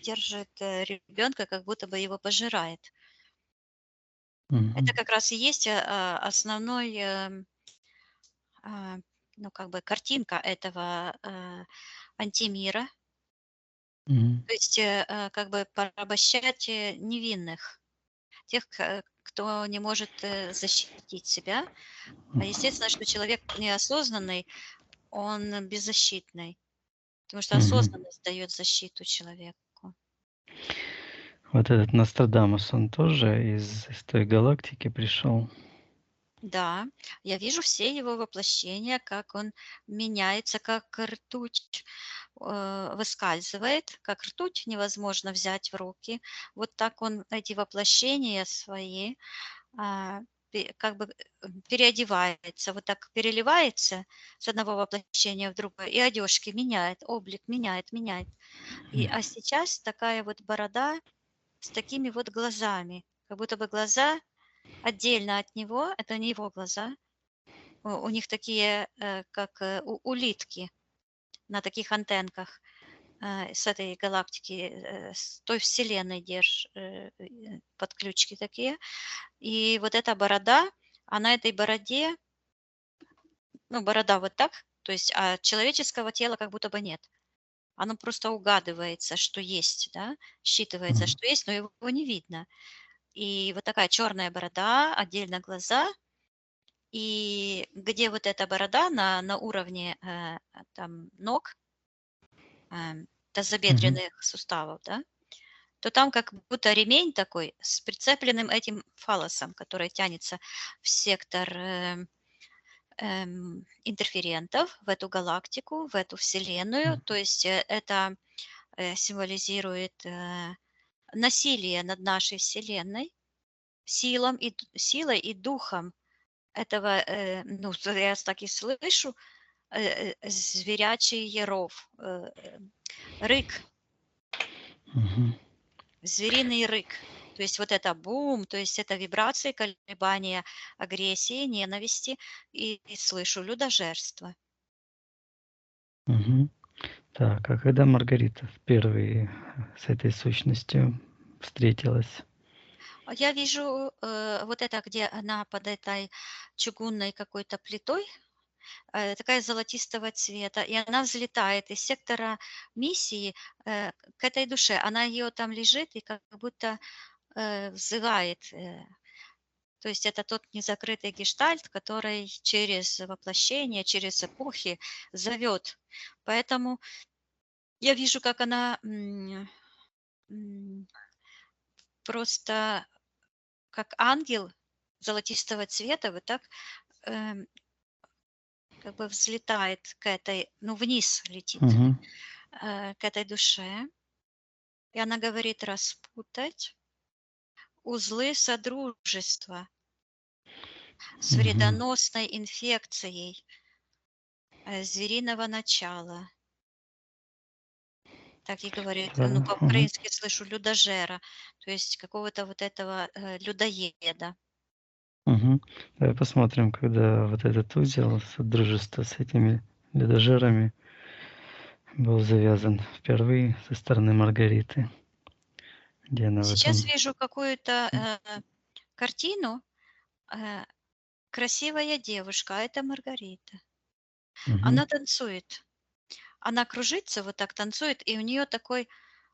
держит ребенка, как будто бы его пожирает. Это Мгм. как раз и есть основной, а, ну, как бы картинка этого антимира. Мгм. То есть, как бы порабощать невинных, тех, кто не может защитить себя. А естественно, что человек неосознанный, он беззащитный, потому что Мгм. осознанность дает защиту человеку. Вот этот Нострадамус, он тоже из той галактики пришел? Да, я вижу все его воплощения, как он меняется, как ртуть выскальзывает, как ртуть невозможно взять в руки. Вот так он эти воплощения свои как бы переодевается, вот так переливается с одного воплощения в другое, и одежки меняет, облик меняет, меняет. А сейчас такая вот борода с такими вот глазами, как будто бы глаза отдельно от него, это не его глаза, у них такие, как у улитки на таких антенках, с этой галактики, с той вселенной под ключики такие. И вот эта борода, а на этой бороде, ну, борода вот так, то есть, а человеческого тела как будто бы нет. Оно просто угадывается, что есть, да, считывается, Мгм. что есть, но его не видно. И вот такая черная борода, отдельно глаза. И где вот эта борода на уровне, там ног, Мгм. тазобедренных суставов, да, то там как будто ремень такой с прицепленным этим фаллосом, который тянется в сектор, интерферентов, в эту галактику, в эту вселенную. М. То есть, это, символизирует, насилие над нашей вселенной, силой и духом этого, ну, я так и слышу, зверячий ров, рык, Мгм. звериный рык. То есть вот это бум, то есть это вибрации, колебания агрессии, ненависти и слышу людожерство. Мгм. Так, а когда Маргарита впервые с этой сущностью встретилась? Я вижу, вот это, где она под этой чугунной какой-то плитой, такая золотистого цвета, и она взлетает из сектора миссии, к этой душе. Она ее там лежит и как будто, взывает. То есть это тот незакрытый гештальт, который через воплощение, через эпохи зовет. Поэтому я вижу, как она м, просто как ангел золотистого цвета вот так эм, как бы взлетает к этой, ну, вниз летит, Мгм. к этой душе. И она говорит распутать узлы содружества с Мгм. вредоносной инфекцией звериного начала. Так и говорит, Да. ну, Мгм. по-украински слышу людожера, то есть какого-то вот этого людоеда. Мгм. Давай посмотрим, когда вот этот узел содружества с этими людожерами был завязан впервые со стороны Маргариты, где она в Сейчас этом. вижу какую-то картину, э, красивая девушка, а это Маргарита. Мгм. Она танцует, она кружится, вот так танцует, и у нее такой,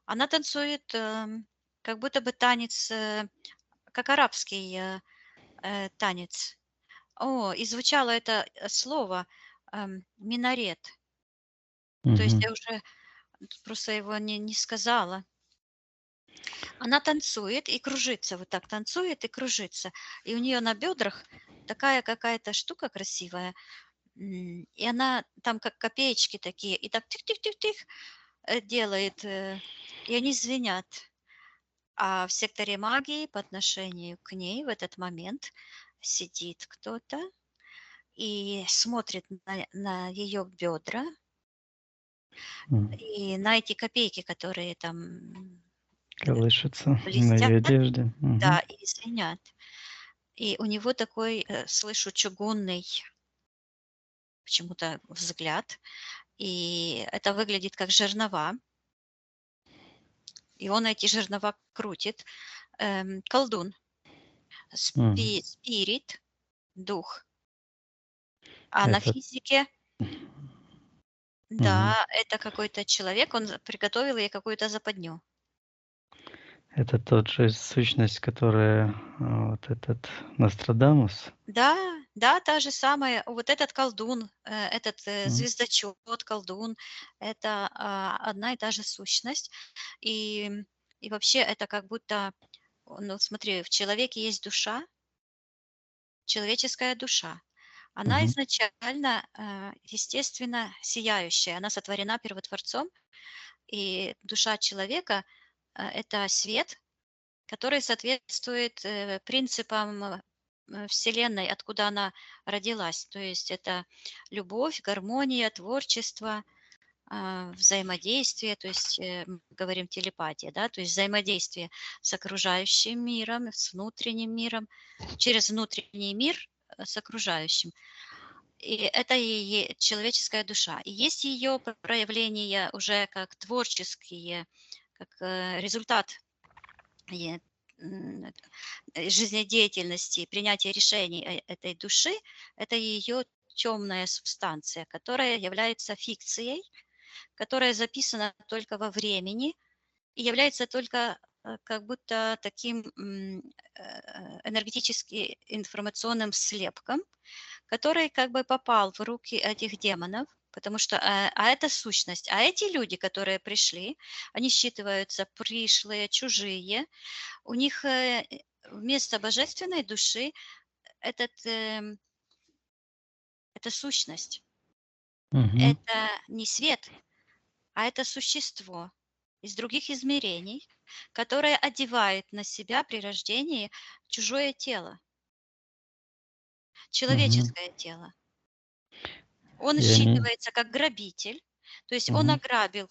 она танцует как будто бы танец, как арабский танец. О, и звучало это слово минарет. То есть Мгм. я уже просто его не сказала. Она танцует и кружится, вот так танцует и кружится. И у нее на бедрах такая какая-то штука красивая, и она там как копеечки такие, и так тих-тих-тих-тих делает, и они звенят. А в секторе магии по отношению к ней в этот момент сидит кто-то и смотрит на ее бедра М. и на эти копейки, которые там Колышется на блестят, ее одежде. Мгм. да, и звенят. И у него такой, слышу, чугунный почему-то взгляд, и это выглядит как жернова, и он эти жернова крутит. Колдун, М. спирит, дух, а на Это физике, Мгм. да, это какой-то человек, он приготовил ей какую-то западню. Это тот же сущность, которая, вот этот Нострадамус? Да, да, та же самая, вот этот колдун, этот М. звездочет, колдун, это одна и та же сущность. И, и вообще это как будто, ну смотри, в человеке есть душа, человеческая душа. Она Мгм. изначально, естественно, сияющая, она сотворена первотворцом, и душа человека это свет, который соответствует принципам Вселенной, откуда она родилась. То есть это любовь, гармония, творчество, взаимодействие, то есть мы говорим телепатия, да, то есть взаимодействие с окружающим миром, с внутренним миром, через внутренний мир с окружающим. И это и человеческая душа. И есть ее проявления уже как творческие, как результат е- жизнедеятельности, принятия решений этой души, это ее темная субстанция, которая является фикцией, которая записана только во времени и является только как будто таким энергетически информационным слепком, который как бы попал в руки этих демонов, потому что, это сущность. А эти люди, которые пришли, они считываются пришлые, чужие. У них вместо божественной души этот, это сущность. Мгм. Это не свет, а это существо из других измерений, которое одевает на себя при рождении чужое тело, Мгм. человеческое тело. Он И они считывается как грабитель, то есть он Мгм. ограбил.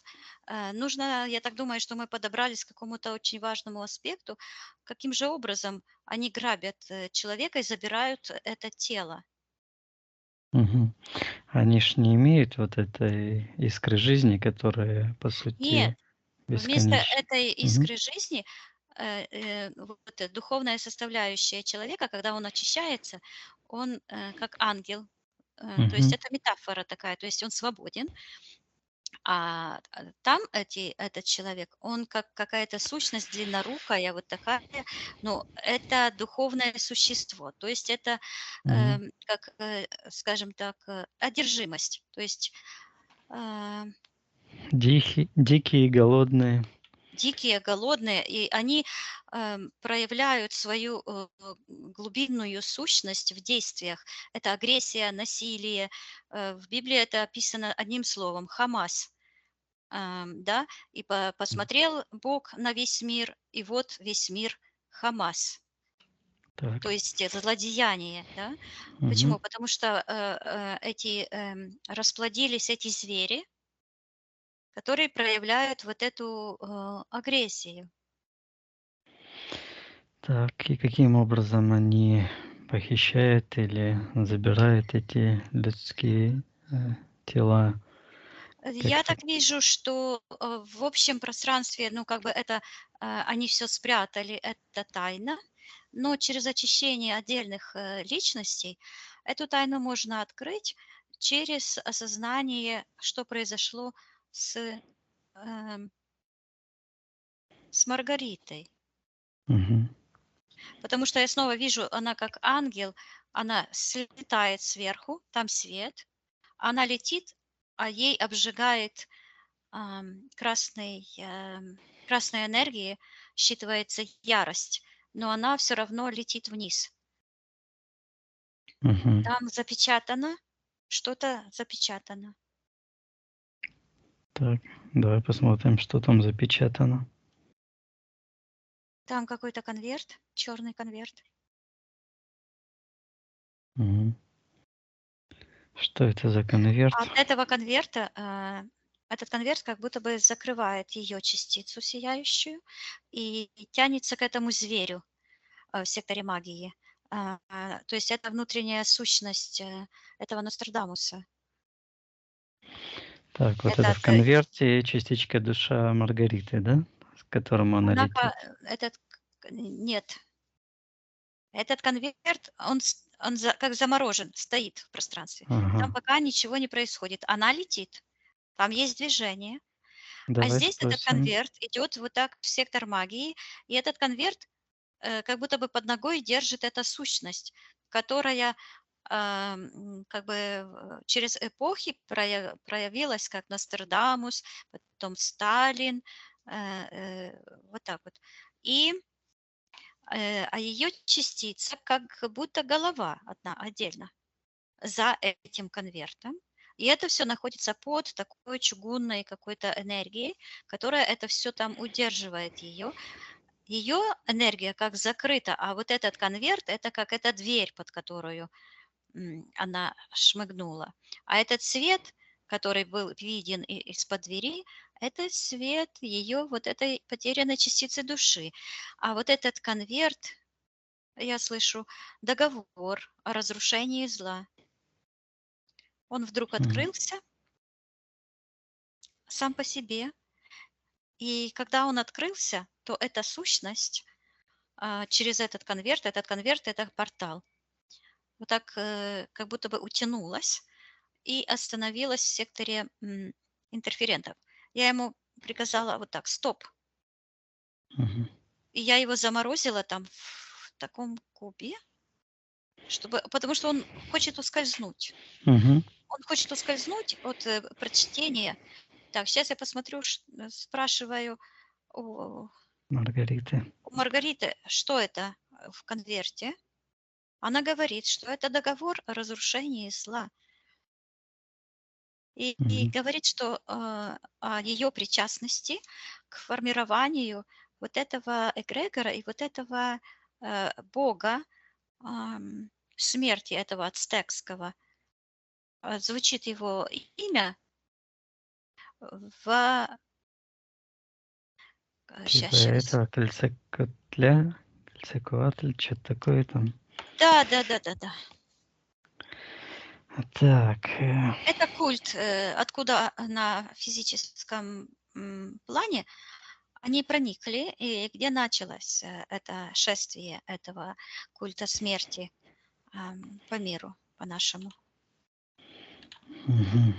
Нужно, я так думаю, что мы подобрались к какому-то очень важному аспекту, каким же образом они грабят человека и забирают это тело. Мгм. Они ж не имеют вот этой искры жизни, которая, по Нет, сути, вместо бесконечна. этой Мгм. искры жизни вот духовная составляющая человека, когда он очищается, он как ангел, то есть Мгм. это метафора такая, то есть он свободен. Там этот человек, он как какая-то сущность длиннорукая, вот такая, но это духовное существо. То есть это, Мгм. как, скажем так, одержимость. То есть, а, Дикие и голодные. дикие, голодные, и они проявляют свою глубинную сущность в действиях. Это агрессия, насилие. В Библии это описано одним словом — Хамас. Да, и посмотрел Бог на весь мир, и вот весь мир Хамас, Так. то есть это злодеяние, да. Мгм. Почему? Потому что расплодились эти звери, которые проявляют вот эту агрессию. Так, и каким образом они похищают или забирают эти людские тела? Я Как-то. так вижу, что в общем пространстве, ну, как бы это они все спрятали, это тайна, но через очищение отдельных личностей эту тайну можно открыть через осознание, что произошло с, эм, с Маргаритой. Мгм. Потому что я снова вижу, она как ангел, она слетает сверху, там свет, она летит, а ей обжигает красной энергии, считывается ярость, но она все равно летит вниз. Мгм. Там запечатано, что-то запечатано. Так, давай посмотрим, что там запечатано. Там какой-то конверт, черный конверт. Мгм. Что это за конверт? От этого конверта, этот конверт как будто бы закрывает ее частицу сияющую и тянется к этому зверю, в секторе магии. То есть это внутренняя сущность, этого Нострадамуса. Так, вот это Этот, в конверте частичка душа Маргариты, да? С которым она она летит. этот нет, этот конверт, он как заморожен, стоит в пространстве. Там Ага. пока ничего не происходит. Она летит, там есть движение, а Давай здесь этот спросим. конверт идет вот так в сектор магии, и этот конверт как будто бы под ногой держит эта сущность, которая как бы через эпохи проявилась, как Нострадамус, потом Сталин, вот так вот. И а ее частица как будто голова одна отдельно за этим конвертом. И это все находится под такой чугунной какой-то энергией, которая это все там удерживает ее. Ее энергия как закрыта, а вот этот конверт — это как эта дверь, под которую она шмыгнула. А этот свет, который был виден из-под двери, это свет ее вот этой потерянной частицы души. А вот этот конверт, я слышу, договор о разрушении зла. Он вдруг Мгм. открылся сам по себе. И когда он открылся, то эта сущность через этот конверт — это портал. Вот так как будто бы утянулась и остановилась в секторе интерферентов. Я ему приказала вот так: "Стоп". Мгм. И я его заморозила там в таком кубе, потому что он хочет ускользнуть. Мгм. Он хочет ускользнуть от прочтения. Так, сейчас я посмотрю, спрашиваю у Маргариты. у Маргариты, что это в конверте. Она говорит, что это договор о разрушении зла. И Мгм. говорит, что о ее причастности к формированию вот этого эгрегора и вот этого бога смерти, этого ацтекского. Звучит его имя в... Типа Сейчас. этого Кальцекотля, Кальцекуатль, что-то такое там. Да, да, да, да, да. Так. Это культ, откуда на физическом плане они проникли, и где началось это шествие этого культа смерти по миру, по нашему. Мгм.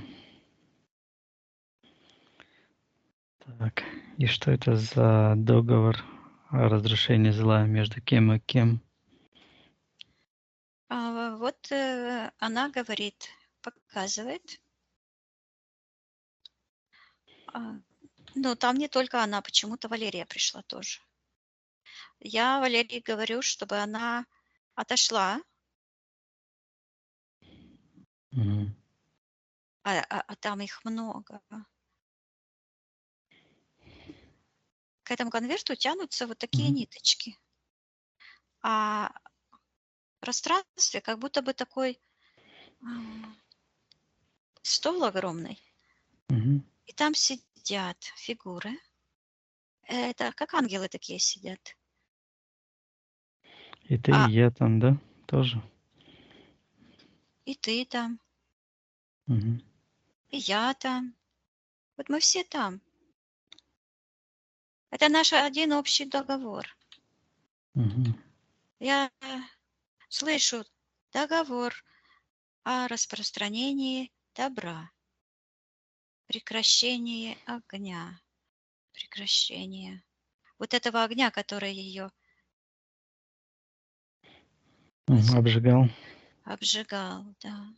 Так. И что это за договор о разрушении зла между кем и кем? Вот она говорит, показывает, а, Ну, там не только она, почему-то Валерия пришла тоже. Я Валерии говорю, чтобы она отошла, Мгм. а там их много. К этому конверту тянутся вот такие Мгм. ниточки. А в пространстве как будто бы такой а, стол огромный, Мгм. и там сидят фигуры. Это как ангелы такие сидят. И ты, и А я там, да? Тоже? и ты там, Мгм. и я там. Вот мы все там. Это наш один общий договор. Мгм. Я слышу договор о распространении добра, прекращении огня, прекращение вот этого огня, который ее Обжигал. обжигал, да.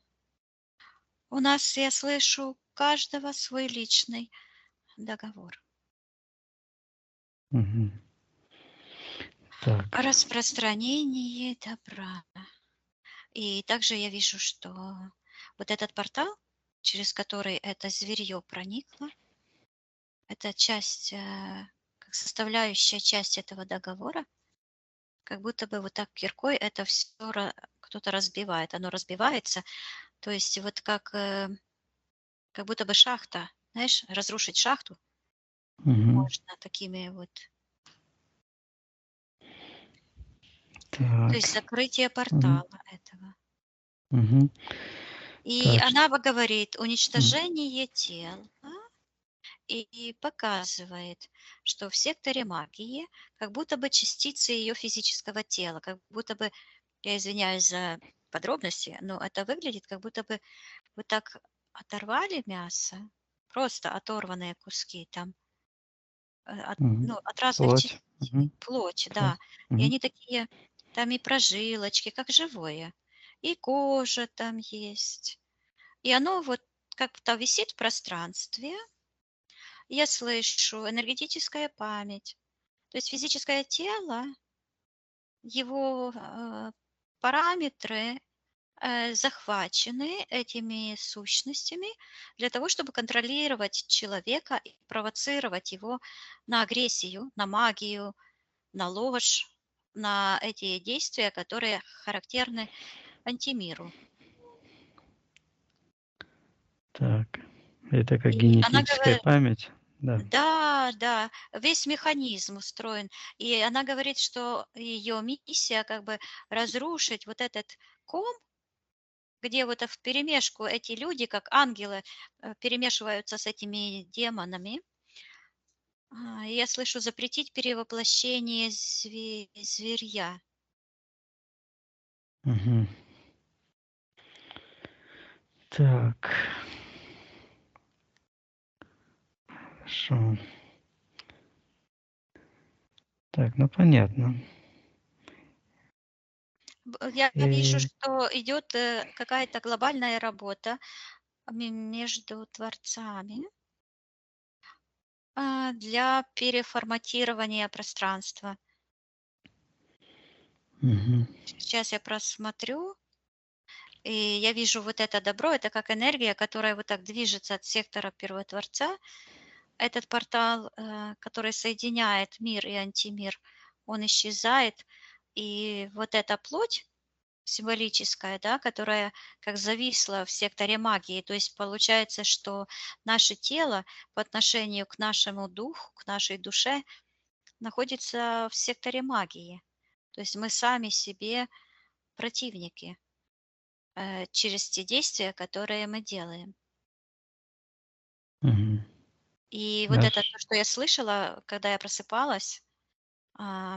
У нас, я слышу, у каждого свой личный договор Мгм. о Так. распространении добра. И также я вижу, что вот этот портал, через который это зверье проникло, это часть, как составляющая часть этого договора, как будто бы вот так киркой это все кто-то разбивает. Оно разбивается, то есть вот как будто бы шахта, знаешь, разрушить шахту Мгм. можно такими вот, то есть Так. закрытие Мгм. портала этого. Мгм. И Так. она говорит: Мгм. уничтожение тела, и показывает, что в секторе магии как будто бы частицы ее физического тела, как будто бы, я извиняюсь за подробности, но это выглядит, как будто бы вот так оторвали мясо, просто оторванные куски там, Мгм. ну, от разных Плоть. частей, Мгм. плоть, Так. да. И Мгм. они такие, там и прожилочки, как живое, и кожа там есть. И оно вот как-то висит в пространстве. Я слышу энергетическая память. То есть физическое тело, его параметры захвачены этими сущностями для того, чтобы контролировать человека и провоцировать его на агрессию, на магию, на ложь, на эти действия, которые характерны антимиру. Так. Это как И она генетическая говорит, память? Да. да, да, весь механизм устроен. И она говорит, что ее миссия как бы разрушить вот этот ком, где вот вперемешку эти люди, как ангелы, перемешиваются с этими демонами. И я слышу запретить перевоплощение зверья. Мгм. Так. Хорошо. Так, ну понятно. Я вижу, И что идет какая-то глобальная работа между творцами для переформатирования пространства. Мгм. Сейчас я просмотрю, и я вижу вот это добро, это как энергия, которая вот так движется от сектора Первотворца. Этот портал, который соединяет мир и антимир, он исчезает, и вот эта плоть символическая, да, которая как зависла в секторе магии, то есть получается, что наше тело по отношению к нашему духу, к нашей душе находится в секторе магии. То есть мы сами себе противники через те действия, которые мы делаем. Мгм. И вот Наш это то, что я слышала, когда я просыпалась,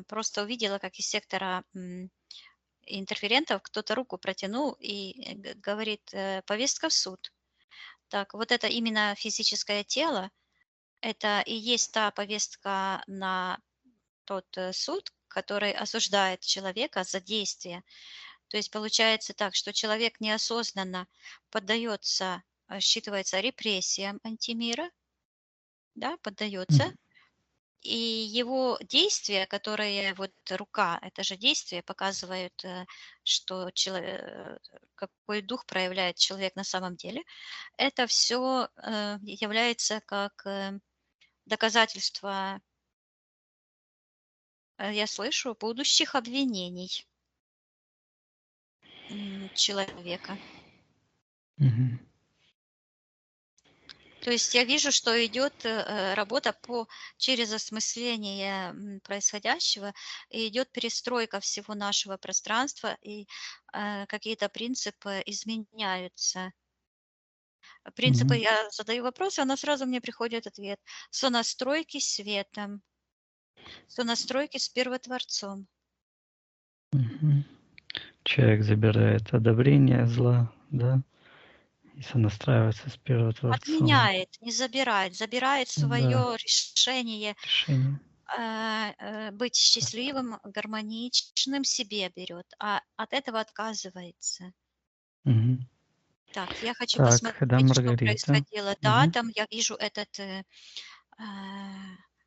просто увидела, как из сектора интерферентов кто-то руку протянул и говорит, повестка в суд. Так, вот это именно физическое тело, это и есть та повестка на тот суд, который осуждает человека за действие. То есть получается так, что человек неосознанно поддается, считывается репрессиям антимира, да, поддается, Мгм. и его действия, которые вот рука, это же действие показывает, что какой дух проявляет человек на самом деле. Это все является как доказательство, я слышу, будущих обвинений человека. Мгм. То есть я вижу, что идет работа через осмысление происходящего, и идет перестройка всего нашего пространства, и какие-то принципы изменяются. Принципы, Мгм. я задаю вопрос, и она сразу мне приходит ответ. Сонастройки с светом, сонастройки с первотворцом. Мгм. Человек забирает одобрение зла, да, и сонастраивается с Первотворцом. Отменяет, не забирает, забирает Да, свое решение решение. быть счастливым, гармоничным себе берет, а от этого отказывается. Мгм. Так, я хочу Так, да, посмотреть, что Маргарита. происходило. Да, Мгм. там я вижу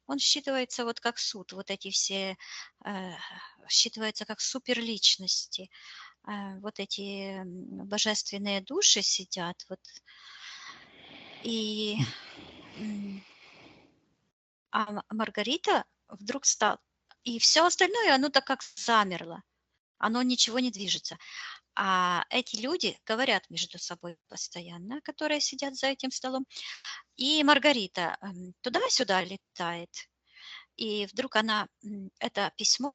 он считывается вот как суд, вот эти все э, считывается как суперличности. Вот эти божественные души сидят, вот, и м, Маргарита вдруг стала, и все остальное, оно так как замерло, оно ничего не движется. А эти люди говорят между собой постоянно, которые сидят за этим столом. И Маргарита туда-сюда летает. И вдруг она это письмо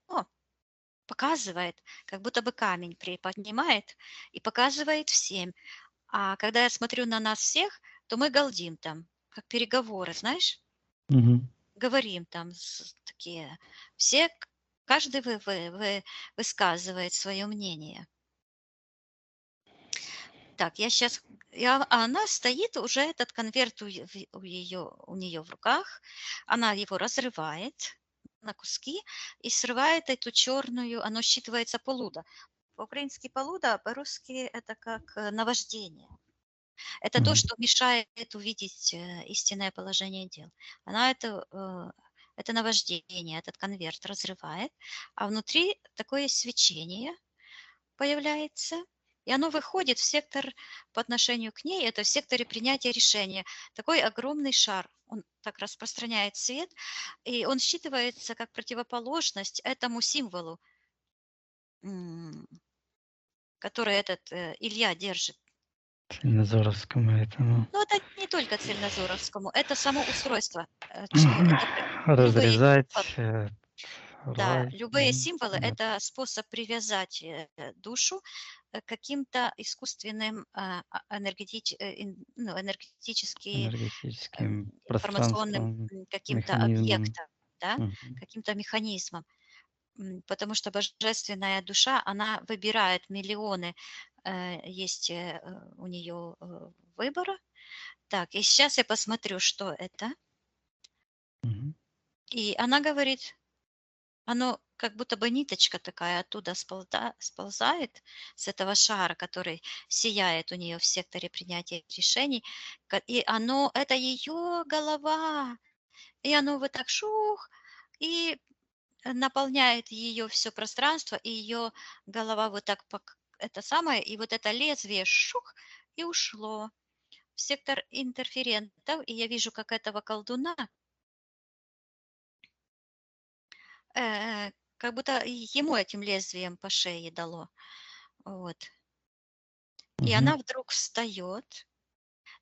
показывает, как будто бы камень приподнимает и показывает всем. А когда я смотрю на нас всех, то мы галдим там, как переговоры, знаешь? Мгм. Говорим там такие. Все, каждый высказывает свое мнение. Так, я сейчас, а она стоит, уже этот конверт у нее в руках, она его разрывает на куски и срывает эту черную, оно считывается полуда. По-украински полуда, а по-русски это как наваждение. Это то, Мгм. что мешает увидеть истинное положение дел. Она это наваждение, этот конверт разрывает, а внутри такое свечение появляется, и оно выходит в сектор по отношению к ней, это в секторе принятия решения. Такой огромный шар, он так распространяет свет, и он считывается как противоположность этому символу, м, который этот Илья держит. Цельнозоровскому этому. Но это не только цельнозоровскому, это само устройство. Мгм. Это любые символы. Разрезать, Да, рвать. любые Мгм. символы — Да. это способ привязать душу каким-то искусственным ну, энергетически Энергетическим информационным пространством, каким-то механизмом. объектом, да, Мгм. каким-то механизмом. Потому что божественная душа, она выбирает миллионы, есть у нее выбора. Так, и сейчас я посмотрю, что это. Мгм. И она говорит, оно как будто бы ниточка такая оттуда сползает, с этого шара, который сияет у нее в секторе принятия решений. И оно, это ее голова. И оно вот так шух, и наполняет ее все пространство, и ее голова вот так это самое, и вот это лезвие шух, и ушло в сектор интерферентов. И я вижу, как этого колдуна как будто ему этим лезвием по шее дало. Вот. И Мгм. она вдруг встает,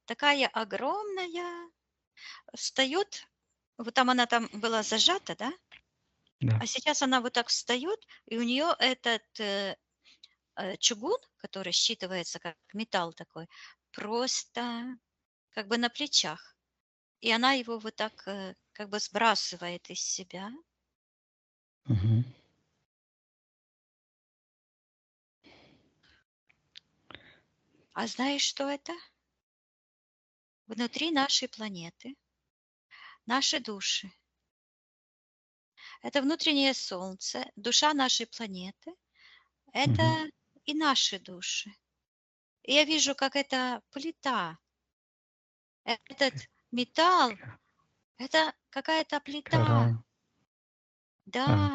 такая огромная, встает, вот там она там была зажата, да, Да. а сейчас она вот так встает, и у нее этот чугун, который считывается как металл такой, просто как бы на плечах. И она его вот так как бы сбрасывает из себя. Мгм. А знаешь, что это? Внутри нашей планеты наши души. Это внутреннее солнце, душа нашей планеты. Мгм. Это и наши души. И я вижу, как эта плита, этот металл, Это какая-то плита. Кора. А, Да,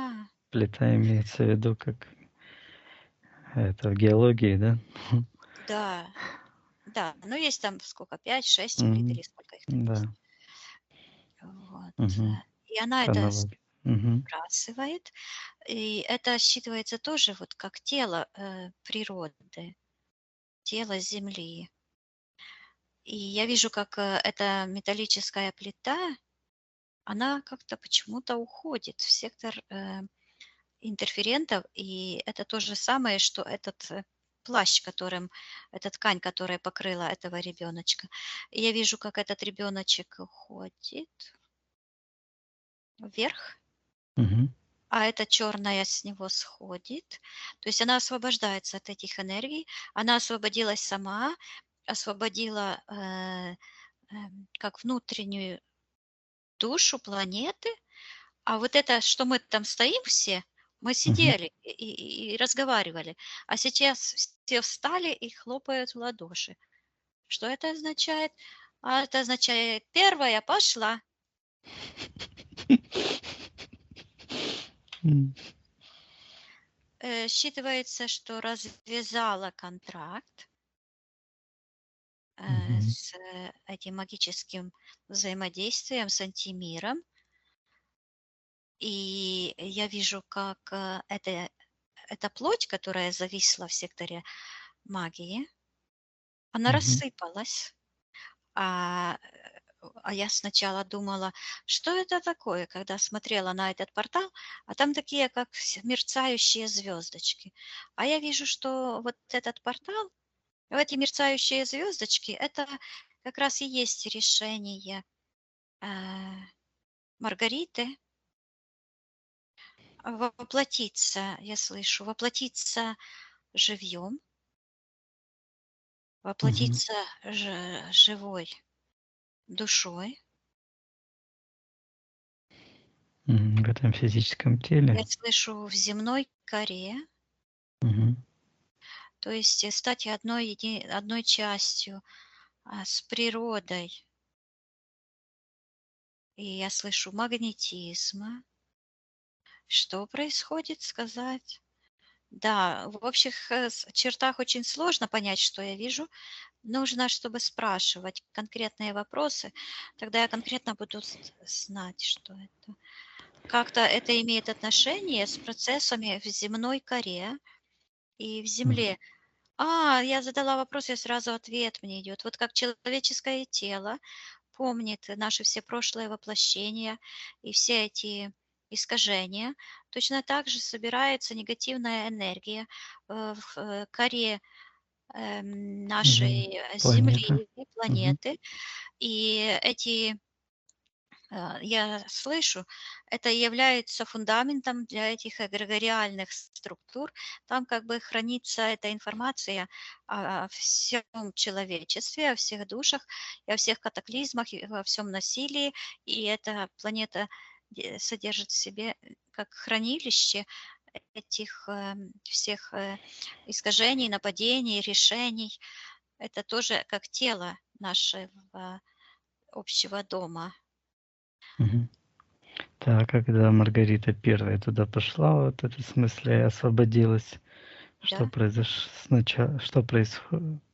плита имеется в виду как это в геологии, да? да, да. Ну, есть там сколько, 5-6 плит Мгм. или сколько их там есть. Да. Вот. Мгм. И она По это аналогии. Мгм. сбрасывает. И это считывается тоже вот как тело природы, тело Земли. И я вижу, как эта металлическая плита, она как-то почему-то уходит в сектор интерферентов, и это то же самое, что этот плащ, которым, эта ткань, которая покрыла этого ребеночка. И я вижу, как этот ребеночек уходит вверх, Мгм. а эта черная с него сходит. То есть она освобождается от этих энергий, она освободилась сама, освободила как внутреннюю душу планеты. А вот это, что мы там стоим все, мы Мгм. сидели и разговаривали, а сейчас все встали и хлопают в ладоши. Что это означает? А это означает: первая пошла. М. Считывается, что развязала контракт Мгм. с этим магическим взаимодействием с антимиром. И я вижу, как эта плоть, которая зависла в секторе магии, она Мгм. рассыпалась. А, а я сначала думала, что это такое, когда смотрела на этот портал, а там такие, как мерцающие звездочки. А я вижу, что вот этот портал, эти мерцающие звездочки, это как раз и есть решение э, Маргариты воплотиться, я слышу, воплотиться живьем, Мгм. воплотиться живой душой. В этом физическом Я теле. слышу в земной коре, Мгм. то есть стать одной частью с природой. И я слышу магнетизма. Что происходит, сказать? Да, в общих чертах очень сложно понять, что я вижу. Нужно, чтобы спрашивать конкретные вопросы, тогда я конкретно буду знать, что это. Как-то это имеет отношение с процессами в земной коре и в Мгм. земле. Я задала вопрос, и сразу ответ мне идет. Вот как человеческое тело помнит наши все прошлые воплощения и все эти искажения, точно так же собирается негативная энергия в коре Мгм. нашей Планета. Земли и Мгм. планеты. И я слышу, это является фундаментом для этих эгрегориальных структур. Там как бы хранится эта информация о всем человечестве, о всех душах, и о всех катаклизмах, и во всем насилии. И эта планета содержит в себе как хранилище этих всех искажений, нападений, решений. Это тоже как тело нашего общего дома. Мгм. Так, когда Маргарита первая туда пошла, вот это в смысле освободилась, что Да. произош сначала, что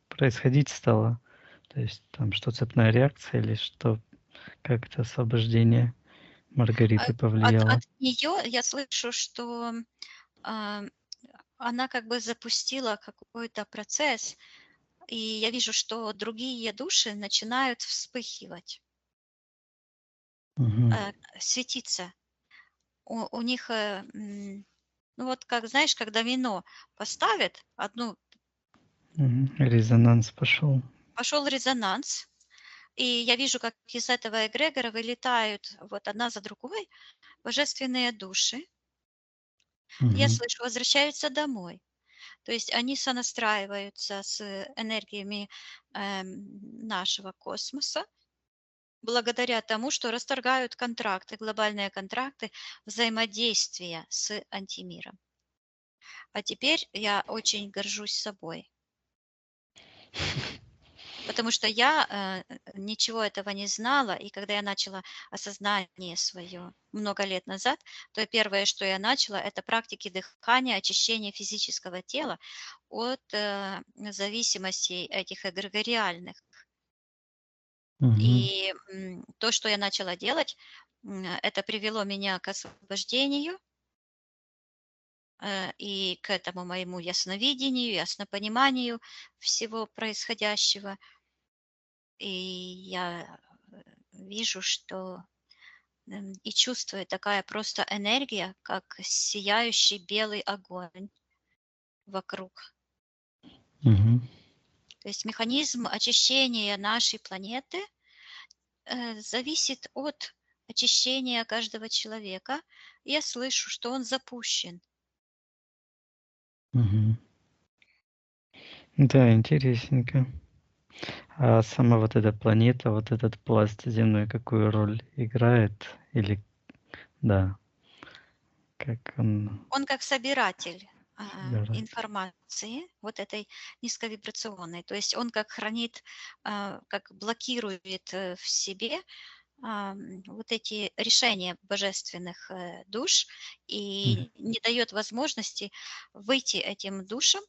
происходить стало? То есть там что, цепная реакция или что? Как это освобождение А, Маргариты повлияло? от нее я слышу, что, а, она как бы запустила какой-то процесс, и я вижу, что другие души начинают вспыхивать, Мгм. светиться. У них, ну, вот как, знаешь, когда вино поставят, Мгм. Резонанс пошел. пошел резонанс, и я вижу, как из этого эгрегора вылетают вот одна за другой божественные души. Я Мгм. слышу, возвращаются домой. То есть они сонастраиваются с энергиями нашего космоса благодаря тому, что расторгают контракты, глобальные контракты взаимодействия с антимиром. А теперь я очень горжусь собой. Потому что я ничего этого не знала, и когда я начала осознание свое много лет назад, то первое, что я начала, это практики дыхания, очищения физического тела от зависимостей этих эгрегориальных. Мгм. И то, что я начала делать, это привело меня к освобождению и к этому моему ясновидению, яснопониманию всего происходящего. И я вижу, что и чувствую такая просто энергия, как сияющий белый огонь вокруг. Мгм. То есть механизм очищения нашей планеты зависит от очищения каждого человека. Я слышу, что он запущен. Мгм. Да, интересненько. А сама вот эта планета, вот этот пласт земной какую роль играет? Или да, как он Он как собиратель собирать? информации, вот этой низковибрационной. То есть он как хранит, как блокирует в себе вот эти решения божественных душ Мгм. и не дает возможности выйти этим душам,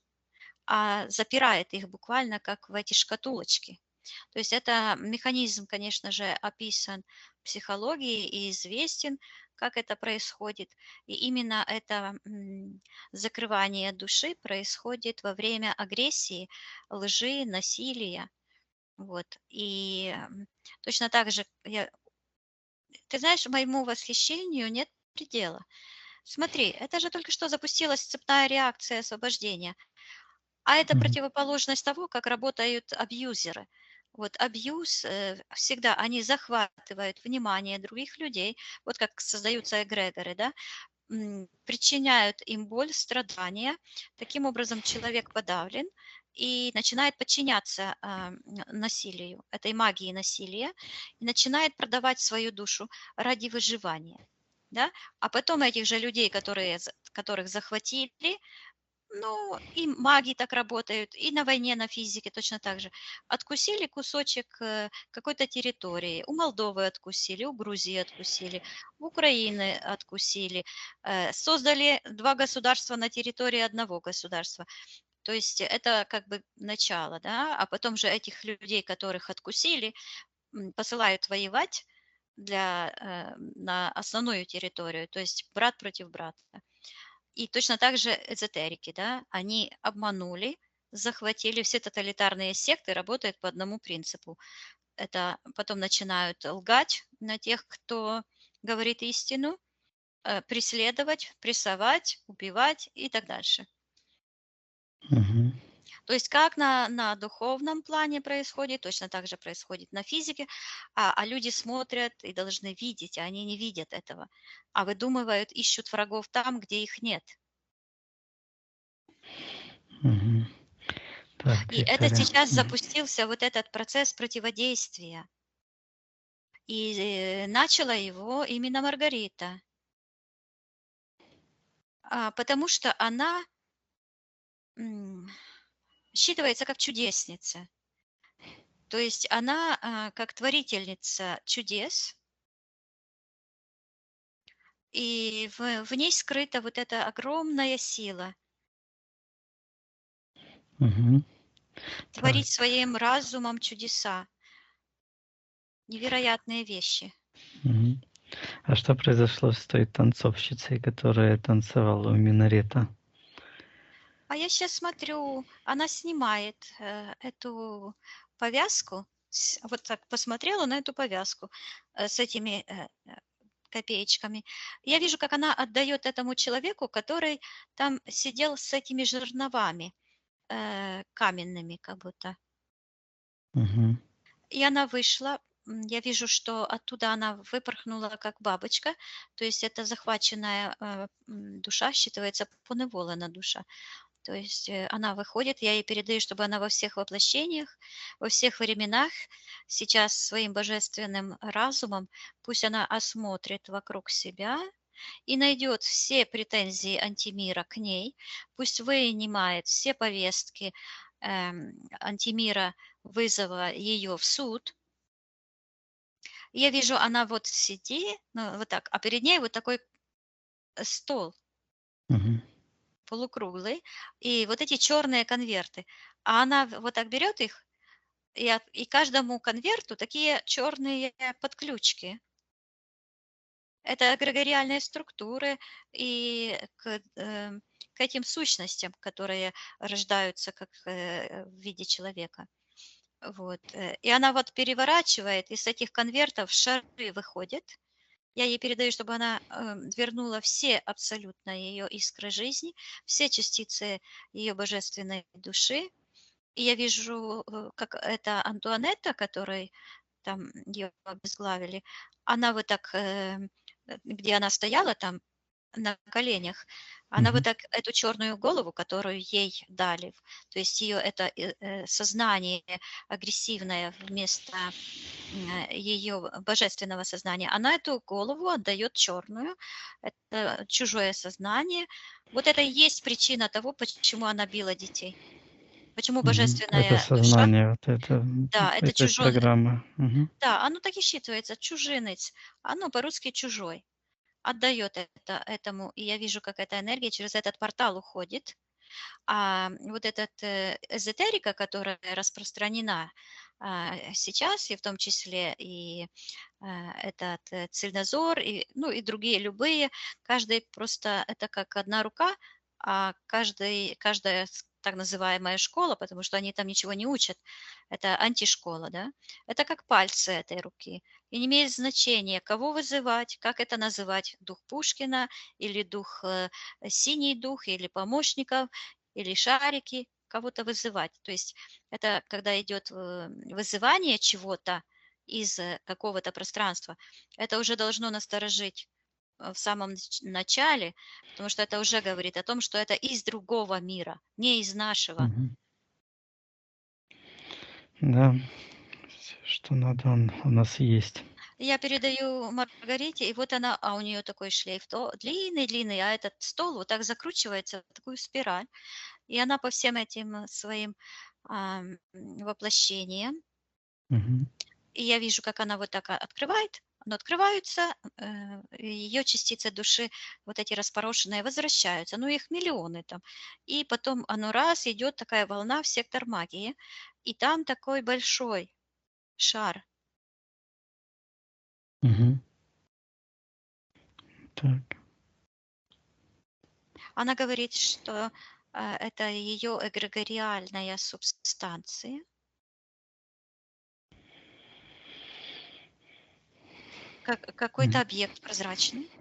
а запирает их буквально как в эти шкатулочки. То есть это механизм, конечно же, описан в психологии и известен, как это происходит. И именно это закрывание души происходит во время агрессии, лжи, насилия. Вот. И точно так же, ты знаешь, моему восхищению нет предела. Смотри, это же только что запустилась цепная реакция освобождения. А это Мгм. противоположность того, как работают абьюзеры. Вот абьюз всегда, они захватывают внимание других людей, вот как создаются эгрегоры, да, причиняют им боль, страдания. Таким образом, человек подавлен и начинает подчиняться насилию, этой магии насилия, и начинает продавать свою душу ради выживания. Да? А потом этих же людей, которых захватили, ну, и маги так работают, и на войне, на физике точно так же. Откусили кусочек какой-то территории. У Молдовы откусили, у Грузии откусили, у Украины откусили. Создали два государства на территории одного государства. То есть это как бы начало, да, а потом же этих людей, которых откусили, посылают воевать на основную территорию, то есть брат против брата. И точно так же эзотерики, да, они обманули, захватили. Все тоталитарные секты работают по одному принципу. Это потом начинают лгать на тех, кто говорит истину, преследовать, прессовать, убивать и так дальше. Мгм. То есть как на духовном плане происходит, точно так же происходит на физике, а люди смотрят и должны видеть, а они не видят этого. А выдумывают, ищут врагов там, где их нет. Мгм. Так, И это Виктория. сейчас Мгм. запустился вот этот процесс противодействия. И начала его именно Маргарита, потому что она м, считывается как чудесница. То есть она как творительница чудес, и в ней скрыта вот эта огромная сила Мгм. Так. творить своим разумом чудеса, невероятные вещи. Мгм. А что произошло с той танцовщицей, которая танцевала у минарета? А я сейчас смотрю, она снимает эту повязку, вот так посмотрела на эту повязку с этими копеечками. Я вижу, как она отдает этому человеку, который там сидел с этими жерновами каменными, как будто. Мгм. И она вышла. Я вижу, что оттуда она выпорхнула как бабочка, то есть это захваченная душа, считывается поневолена душа. То есть она выходит, я ей передаю, чтобы она во всех воплощениях, во всех временах, сейчас своим божественным разумом, пусть она осмотрит вокруг себя и найдет все претензии антимира к ней, пусть вынимает все повестки, антимира вызова ее в суд. И я вижу, она вот сидит, ну, вот так, а перед ней вот такой стол Мгм. полукруглый, и вот эти черные конверты. А она вот так берет их, и каждому конверту такие черные подключки. Это эгрегориальные структуры и к этим сущностям, которые рождаются как в виде человека. Вот. И она вот переворачивает, из этих конвертов шары выходят. Я ей передаю, чтобы она вернула все абсолютно ее искры жизни, все частицы ее божественной души. И я вижу, как это Антуанетта, которой там ее обезглавили, она вот так, где она стояла там на коленях, она вот Мгм. так эту черную голову, которую ей дали, то есть ее это сознание агрессивное вместо ее божественного сознания, она эту голову отдает черную, это чужое сознание. Вот это и есть причина того, почему она била детей. Почему Мгм. Это божественная душа, сознание, вот да, это это чужой, программа. Мгм. да, оно так и считывается, чужинец, оно по-русски чужой, отдает это этому, и я вижу, как эта энергия через этот портал уходит. А вот этот эзотерика, которая распространена сейчас, и в том числе и этот цельнозор, и, ну, и другие любые, каждый просто это как одна рука, а каждая так называемая школа, потому что они там ничего не учат, это антишкола, да, это как пальцы этой руки. И не имеет значения, кого вызывать, как это называть, дух Пушкина или дух, синий дух, или помощников, или шарики, кого-то вызывать. То есть это когда идет вызывание чего-то из какого-то пространства, это уже должно насторожить в самом начале, потому что это уже говорит о том, что это из другого мира, не из нашего. Мгм. Да, всё, что надо, у нас есть. Я передаю Маргарите, и вот она, а у нее такой шлейф, то длинный-длинный, а этот стол вот так закручивается в такую спираль, и она по всем этим своим воплощениям. Мгм. И я вижу, как она вот так открывает, оно открываются, ее частицы души, вот эти распорошенные, возвращаются. Ну, их миллионы там. И потом оно раз, идет такая волна в сектор магии, и там такой большой шар. Мгм. Так. Она говорит, что это ее эгрегориальная субстанция, как, какой-то Мгм. объект прозрачный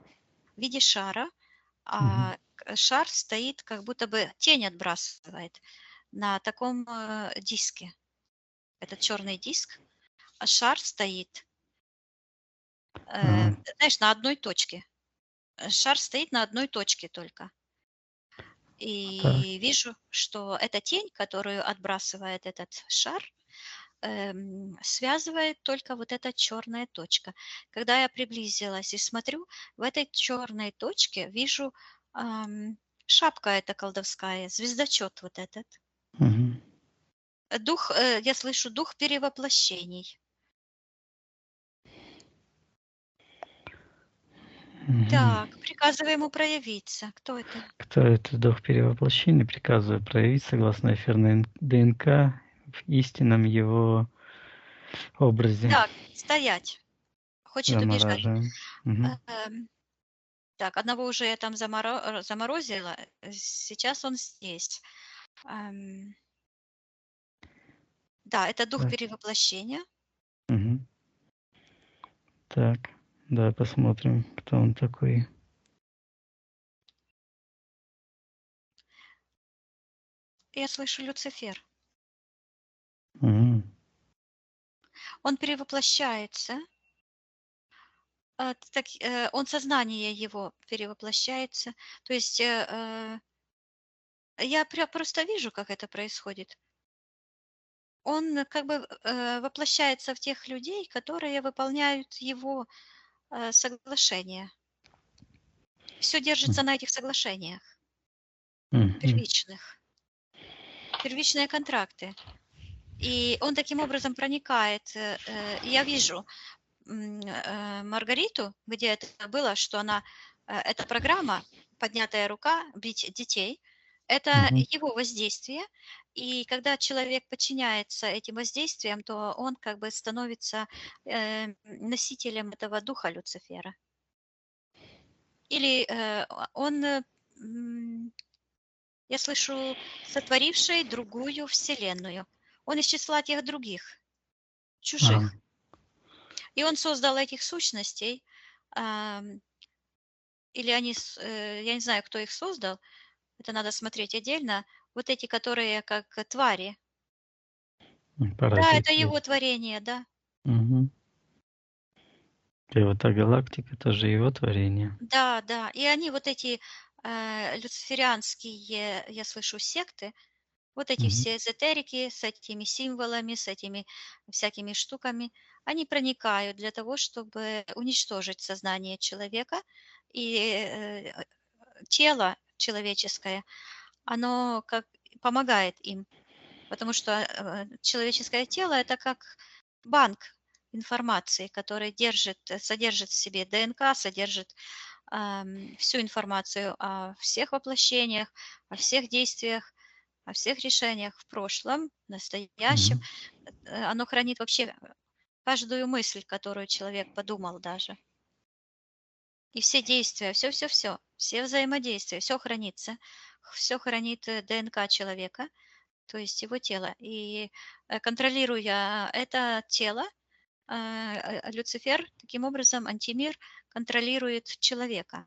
в виде шара, Мгм. шар стоит, как будто бы тень отбрасывает на таком диске. Этот черный диск, а шар стоит, А, знаешь, на одной точке. Шар стоит на одной точке только. так. И вижу, что эта тень, которую отбрасывает этот шар, связывает только вот эта черная точка. Когда я приблизилась и смотрю, в этой черной точке вижу шапка эта колдовская, звездочет вот этот. Мгм. Дух, я слышу дух перевоплощений. Мгм. Так, приказывай ему проявиться. Кто это? Кто это дух перевоплощения, приказываю проявить согласно эфирной ДНК в истинном его образе. Так, стоять. Хочет убежать. Замораживаем. Мгм. Эм, так, одного уже я там заморозила. Сейчас он здесь. Эм, да, это дух Так. перевоплощения. Мгм. Так. Давай посмотрим, кто он такой. Я слышу Люцифер. М. Он перевоплощается. Так, он сознание его перевоплощается. То есть я просто вижу, как это происходит. Он как бы воплощается в тех людей, которые выполняют его соглашения. Все держится М. на этих соглашениях Мгм. первичных. первичные контракты. И он таким образом проникает. Я вижу Маргариту, где это было, что она, эта программа «Поднятая рука», «Бить детей», это Мгм. его воздействие. И когда человек подчиняется этим воздействиям, то он как бы становится носителем этого духа Люцифера. Или он, я слышу, сотворивший другую вселенную. Он из числа тех других, Ага. чужих. И он создал этих сущностей, ам, или они, я не знаю, кто их создал, это надо смотреть отдельно. Вот эти, которые как твари. Да, это Паразиты. его творение, да. Мгм. И вот та галактика тоже его творение. Да, да. И они вот эти люциферианские, я слышу, секты, вот эти Мгм. все эзотерики с этими символами, с этими всякими штуками, они проникают для того, чтобы уничтожить сознание человека. И тело человеческое, оно как помогает им, потому что человеческое тело это как банк информации, который содержит в себе ДНК, содержит всю информацию о всех воплощениях, о всех действиях, о всех решениях в прошлом, настоящем. Мгм. Оно хранит вообще каждую мысль, которую человек подумал даже. И все действия, все взаимодействия, все хранится. Все хранит ДНК человека, то есть его тело. И контролируя это тело, Люцифер, таким образом, антимир контролирует человека.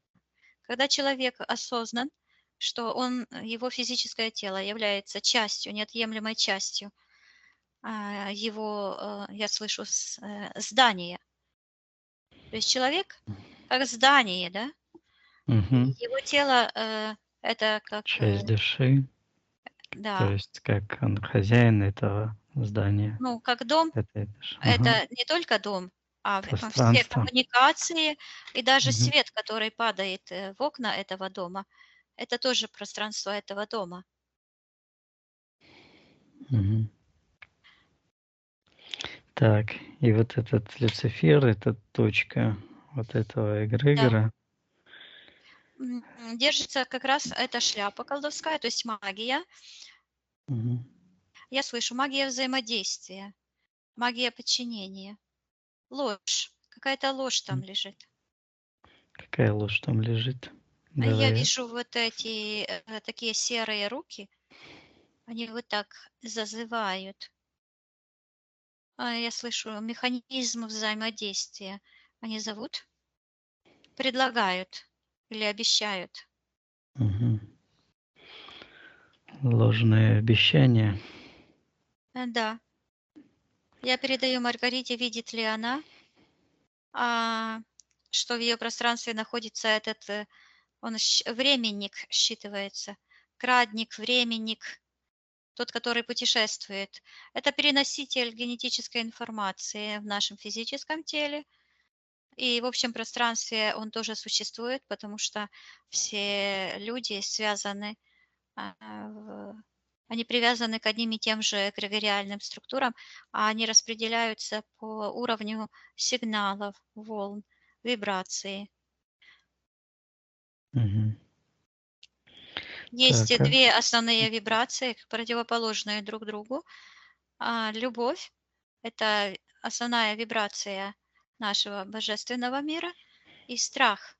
Когда человек осознан, что его физическое тело является частью, неотъемлемой частью его, я слышу, здания. То есть человек как здание, да? Мгм. Его тело, это как, Часть души, то да, есть как он хозяин этого здания. ну, как дом. Это ж. Ага. Это не только дом, а все Пространство. коммуникации и даже Мгм. свет, который падает в окна этого дома, это тоже пространство этого дома. Мгм. Так, и вот этот Люцифер, это точка вот этого Да. эгрегора. Держится как раз эта шляпа колдовская, то есть магия. Мгм. Я слышу магия взаимодействия, магия подчинения, ложь. Какая-то ложь там М. лежит. Какая ложь там лежит? Я Давай. вижу вот эти такие серые руки, они вот так зазывают. Я слышу механизм взаимодействия. Они зовут, предлагают или обещают. Мгм. Ложные обещания. Да, я передаю Маргарите, видит ли она, а, что в ее пространстве находится этот, временник считывается, крадник, временник, тот, который путешествует. Это переноситель генетической информации в нашем физическом теле. И в общем пространстве он тоже существует, потому что все люди связаны, они привязаны к одним и тем же эгрегориальным структурам, а они распределяются по уровню сигналов, волн, вибрации. Мгм. Есть Так, две основные вибрации, противоположные друг другу. Любовь– это основная вибрация нашего божественного мира, и страх,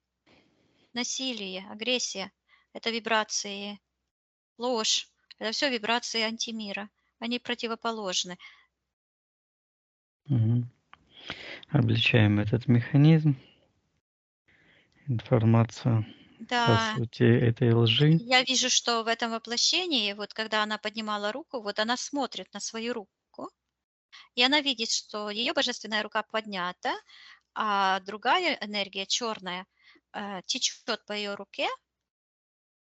насилие, агрессия– это вибрации, ложь– это все вибрации антимира. Они противоположны. мгм. Обличаем этот механизм, информацию по Да, сути этой лжи. я вижу, что в этом воплощении, вот когда она поднимала руку, вот она смотрит на свою руку, и она видит, что ее божественная рука поднята, а другая энергия, черная, течет по ее руке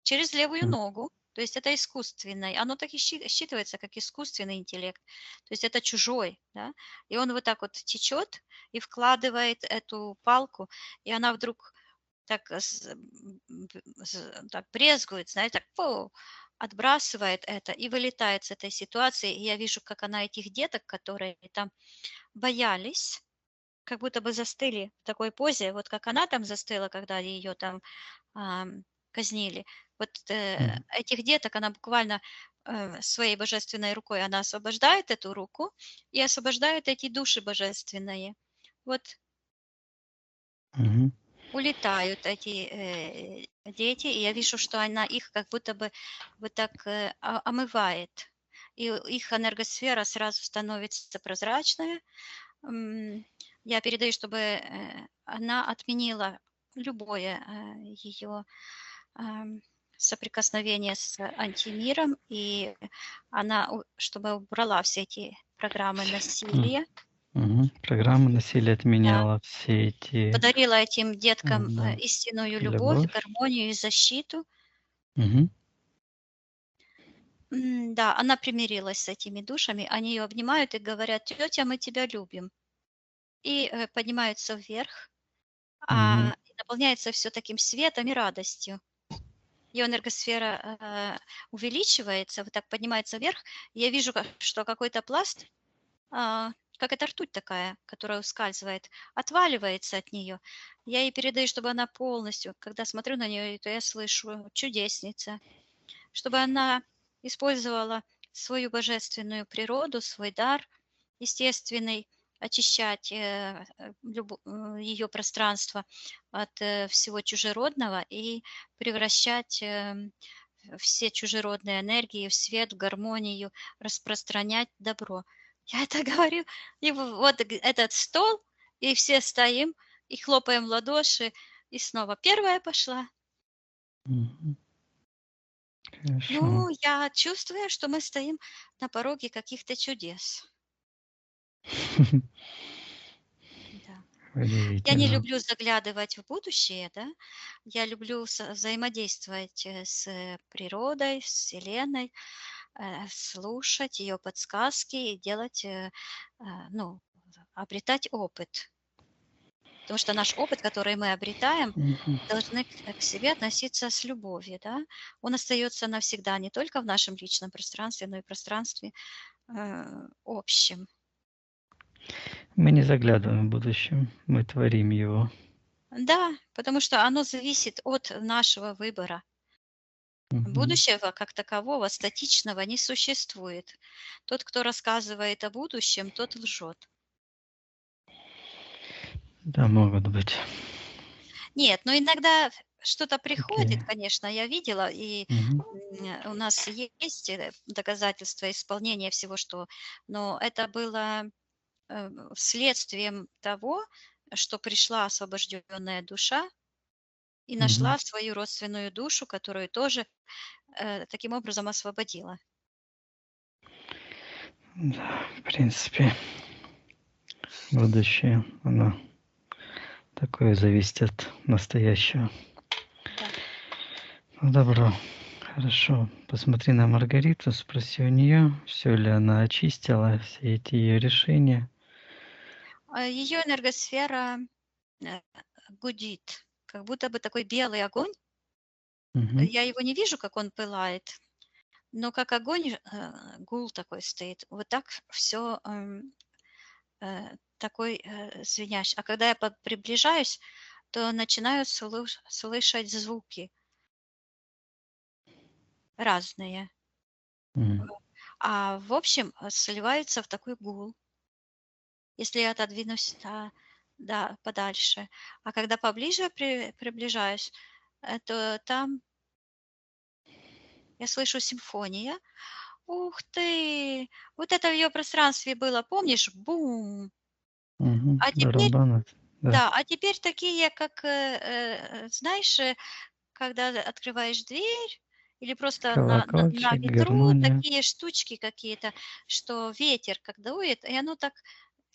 через левую М. ногу. То есть это искусственное. Оно так и считывается, как искусственный интеллект. То есть это чужой, да. И он вот так вот течет и вкладывает эту палку, и она вдруг так, так брезгует, знаете, так, фу, отбрасывает это и вылетает с этой ситуации. И я вижу, как она этих деток, которые там боялись, как будто бы застыли в такой позе, вот как она там застыла, когда ее там казнили. Вот Мгм. этих деток она буквально своей божественной рукой, она освобождает эту руку и освобождает эти души божественные. Вот Мгм. улетают эти дети, и я вижу, что она их как будто бы вот так омывает. И их энергосфера сразу становится прозрачная. М, Я передаю, чтобы она отменила любое ее соприкосновение с антимиром, и она, чтобы убрала все эти программы М. насилия, Мгм. Программа насилия да, отменяла все эти, подарила этим деткам да, истинную любовь, любовь. гармонию и защиту. Мгм. Да, она примирилась с этими душами, они ее обнимают и говорят: "Тетя, мы тебя любим". И поднимаются вверх, Мгм. и наполняется все таким светом и радостью. Ее энергосфера увеличивается, вот так поднимается вверх. Я вижу, что какой-то пласт, как это ртуть такая, которая ускальзывает, отваливается от нее. Я ей передаю, чтобы она полностью, когда смотрю на нее, то я слышу чудесница, чтобы она использовала свою божественную природу, свой дар естественный, очищать ее пространство от всего чужеродного и превращать все чужеродные энергии в свет, в гармонию, распространять добро. Я это говорю, и вот этот стол, и все стоим, и хлопаем в ладоши, и снова первая пошла. Мгм. Хорошо. Ну, я чувствую, что мы стоим на пороге каких-то чудес. Да. Я не Удивительно. люблю заглядывать в будущее, да. Я люблю взаимодействовать с природой, с Вселенной, слушать ее подсказки и делать, ну, обретать опыт. Потому что наш опыт, который мы обретаем, Мгм. должны к себе относиться с любовью, да. Он остается навсегда не только в нашем личном пространстве, но и пространстве общем. Мы не заглядываем в будущее, мы творим его. Да, потому что оно зависит от нашего выбора. Мгм. Будущего как такового, статичного, не существует. Тот, кто рассказывает о будущем, тот лжет. Да, могут быть Нет, но иногда что-то приходит, такие. конечно, я видела, и Мгм. у нас есть доказательства исполнения всего, что, но это было следствием того, что пришла освобожденная душа и Мгм. нашла свою родственную душу, которую тоже таким образом освободила. Да, в принципе, будущее, оно такое зависит от настоящего. Да. Ну, добро. Хорошо. Посмотри на Маргариту, спроси у нее, все ли она очистила, все эти ее решения. Ее энергосфера э, гудит, как будто бы такой белый огонь. Мгм. Я его не вижу, как он пылает, но как огонь, гул такой стоит. Вот так все такой звенящий. А когда я приближаюсь, то начинаю слышать звуки разные. Мгм. А в общем, сливаются в такой гул. Если я отодвинусь, да, подальше. А когда поближе приближаюсь, то там я слышу симфония. Ух ты! Вот это в ее пространстве было, помнишь? Бум! Мгм. А теперь, Барабаны, да. да, а теперь такие, как, знаешь, когда открываешь дверь или просто на Колокольчик, ветру гармония. такие штучки какие-то, что ветер как дует, и оно так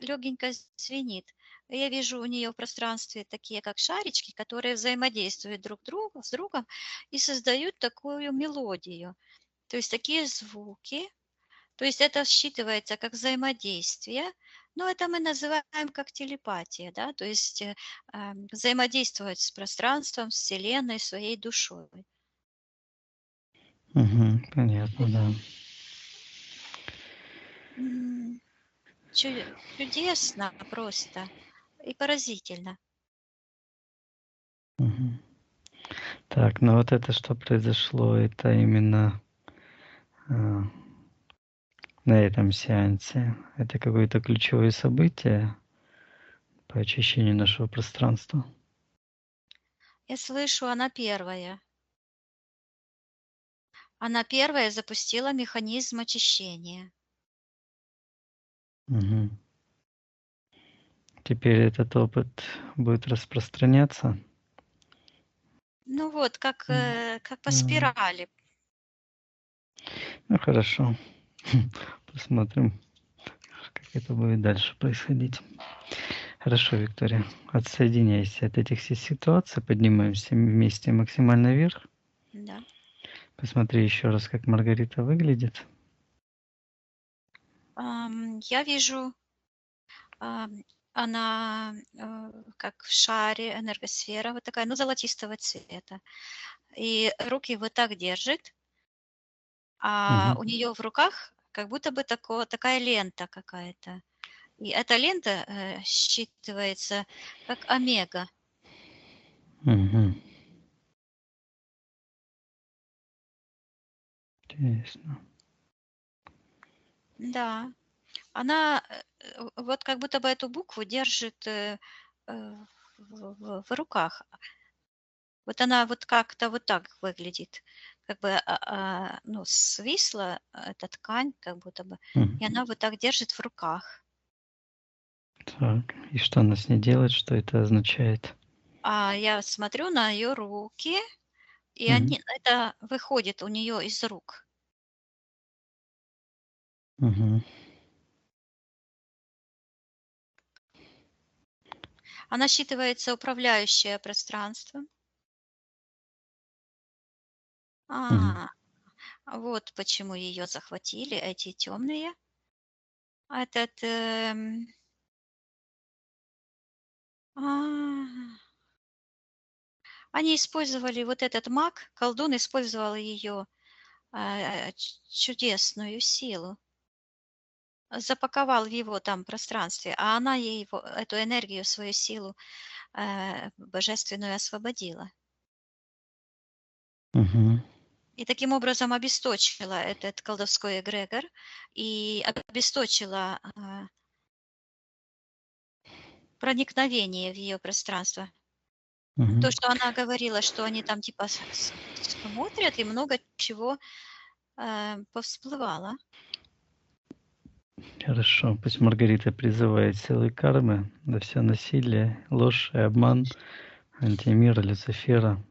легенько звенит. Я вижу у нее в пространстве такие, как шарички, которые взаимодействуют с другом и создают такую мелодию. То есть такие звуки. То есть это считывается как взаимодействие, но это мы называем как телепатия, да, то есть взаимодействовать с пространством, с Вселенной, своей душой. Мгм. Понятно, да. М, Чудесно просто и поразительно. Мгм. Так, ну вот это что произошло, это именно а, на этом сеансе. Это какое-то ключевое событие по очищению нашего пространства. Я слышу, она первая. Она первая запустила механизм очищения. Мгм. Теперь этот опыт будет распространяться. Ну вот, М, как по м. спирали. Ну хорошо. Посмотрим, как это будет дальше происходить. Хорошо, Виктория. Отсоединяйся от этих всех ситуаций, поднимаемся вместе максимально вверх. Да. Посмотри еще раз, как Маргарита выглядит. Я вижу, ам, она как в шаре, энергосфера вот такая, ну, золотистого цвета. И руки вот так держит, а Мгм. у нее в руках как будто бы такая лента какая-то. И эта лента считывается как омега. Мгм. Интересно. Да, она вот как будто бы эту букву держит в руках. Вот она вот как-то вот так выглядит. Как бы, ну, свисла эта ткань, как будто бы, Мгм. и она вот так держит в руках. Так, и что она с ней делает, что это означает? А я смотрю на ее руки, и Мгм. это выходит у нее из рук. Мгм. Она считывается управляющее пространством. Мгм. А, вот почему ее захватили эти темные. Этот, а, они использовали вот этот маг, колдун использовал ее чудесную силу, запаковал в его там пространстве, а она ей эту энергию, свою силу божественную освободила. Мгм. И таким образом обесточила этот колдовской эгрегор и обесточила проникновение в ее пространство. Мгм. То, что она говорила, что они там типа смотрят, и много чего повсплывало. Хорошо. Пусть Маргарита призывает силы кармы за все насилие, ложь и обман антимира Люцифера.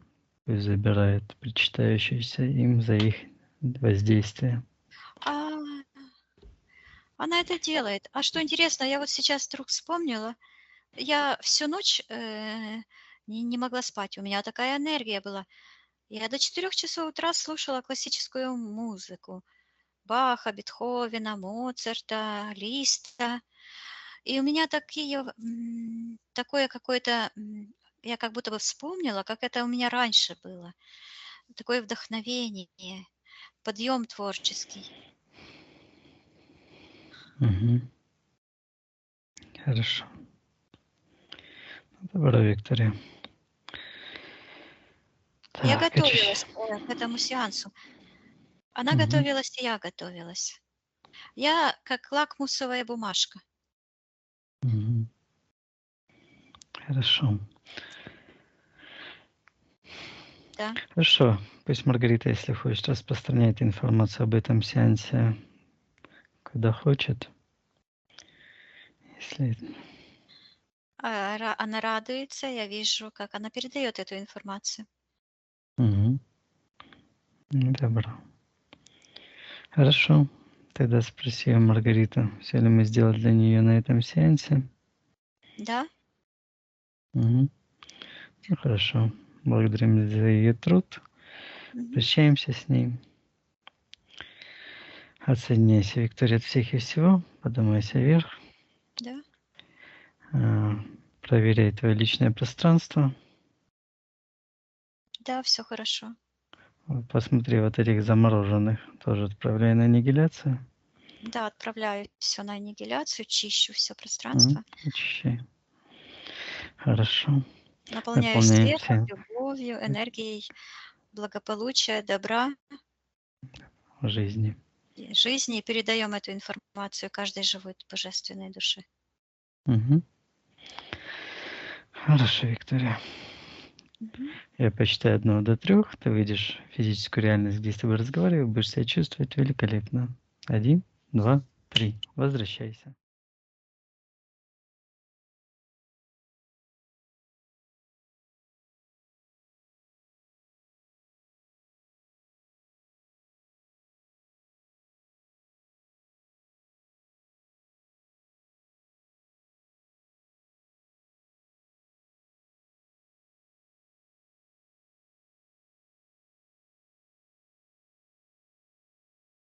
Пусть забирает причитающиеся им за их воздействие. А, Она это делает. А что интересно, я вот сейчас вдруг вспомнила, я всю ночь не могла спать, у меня такая энергия была. Я до 4 часов утра слушала классическую музыку. Баха, Бетховена, Моцарта, Листа. И у меня такое какое-то, я как будто бы вспомнила, как это у меня раньше было. Такое вдохновение, подъем творческий. Мгм. Хорошо. Добро, Виктория. Я Так, готовилась к этому сеансу. Она Мгм. готовилась, и я готовилась. Я как лакмусовая бумажка. Мгм. Хорошо. Да, Хорошо. Пусть Маргарита, если хочет, распространяет информацию об этом сеансе, когда хочет. Если... она радуется, я вижу, как она передает эту информацию. Мгм. Добро. Хорошо. Тогда спроси у Маргариты, все ли мы сделали для нее на этом сеансе. Да? Мгм. Ну, хорошо. Благодарим за ее труд. Мгм. Прощаемся с ней. Отсоединяйся, Виктория, от всех и всего. Поднимайся вверх. Да, А, Проверяй твое личное пространство. да, все хорошо. Посмотри вот этих замороженных. Тоже отправляй на аннигиляцию. Да, отправляю все на аннигиляцию, чищу все пространство, Очищай. Хорошо. наполняю Наполняем светом, все любовью, энергией благополучия, добра жизни. и жизни и передаем эту информацию каждой живой божественной душе. Мгм. Хорошо, Виктория. Мгм. Я посчитаю от 1 до 3. Ты выйдешь в физическую реальность, где с тобой разговариваю, будешь себя чувствовать великолепно. 1, 2, 3. Возвращайся.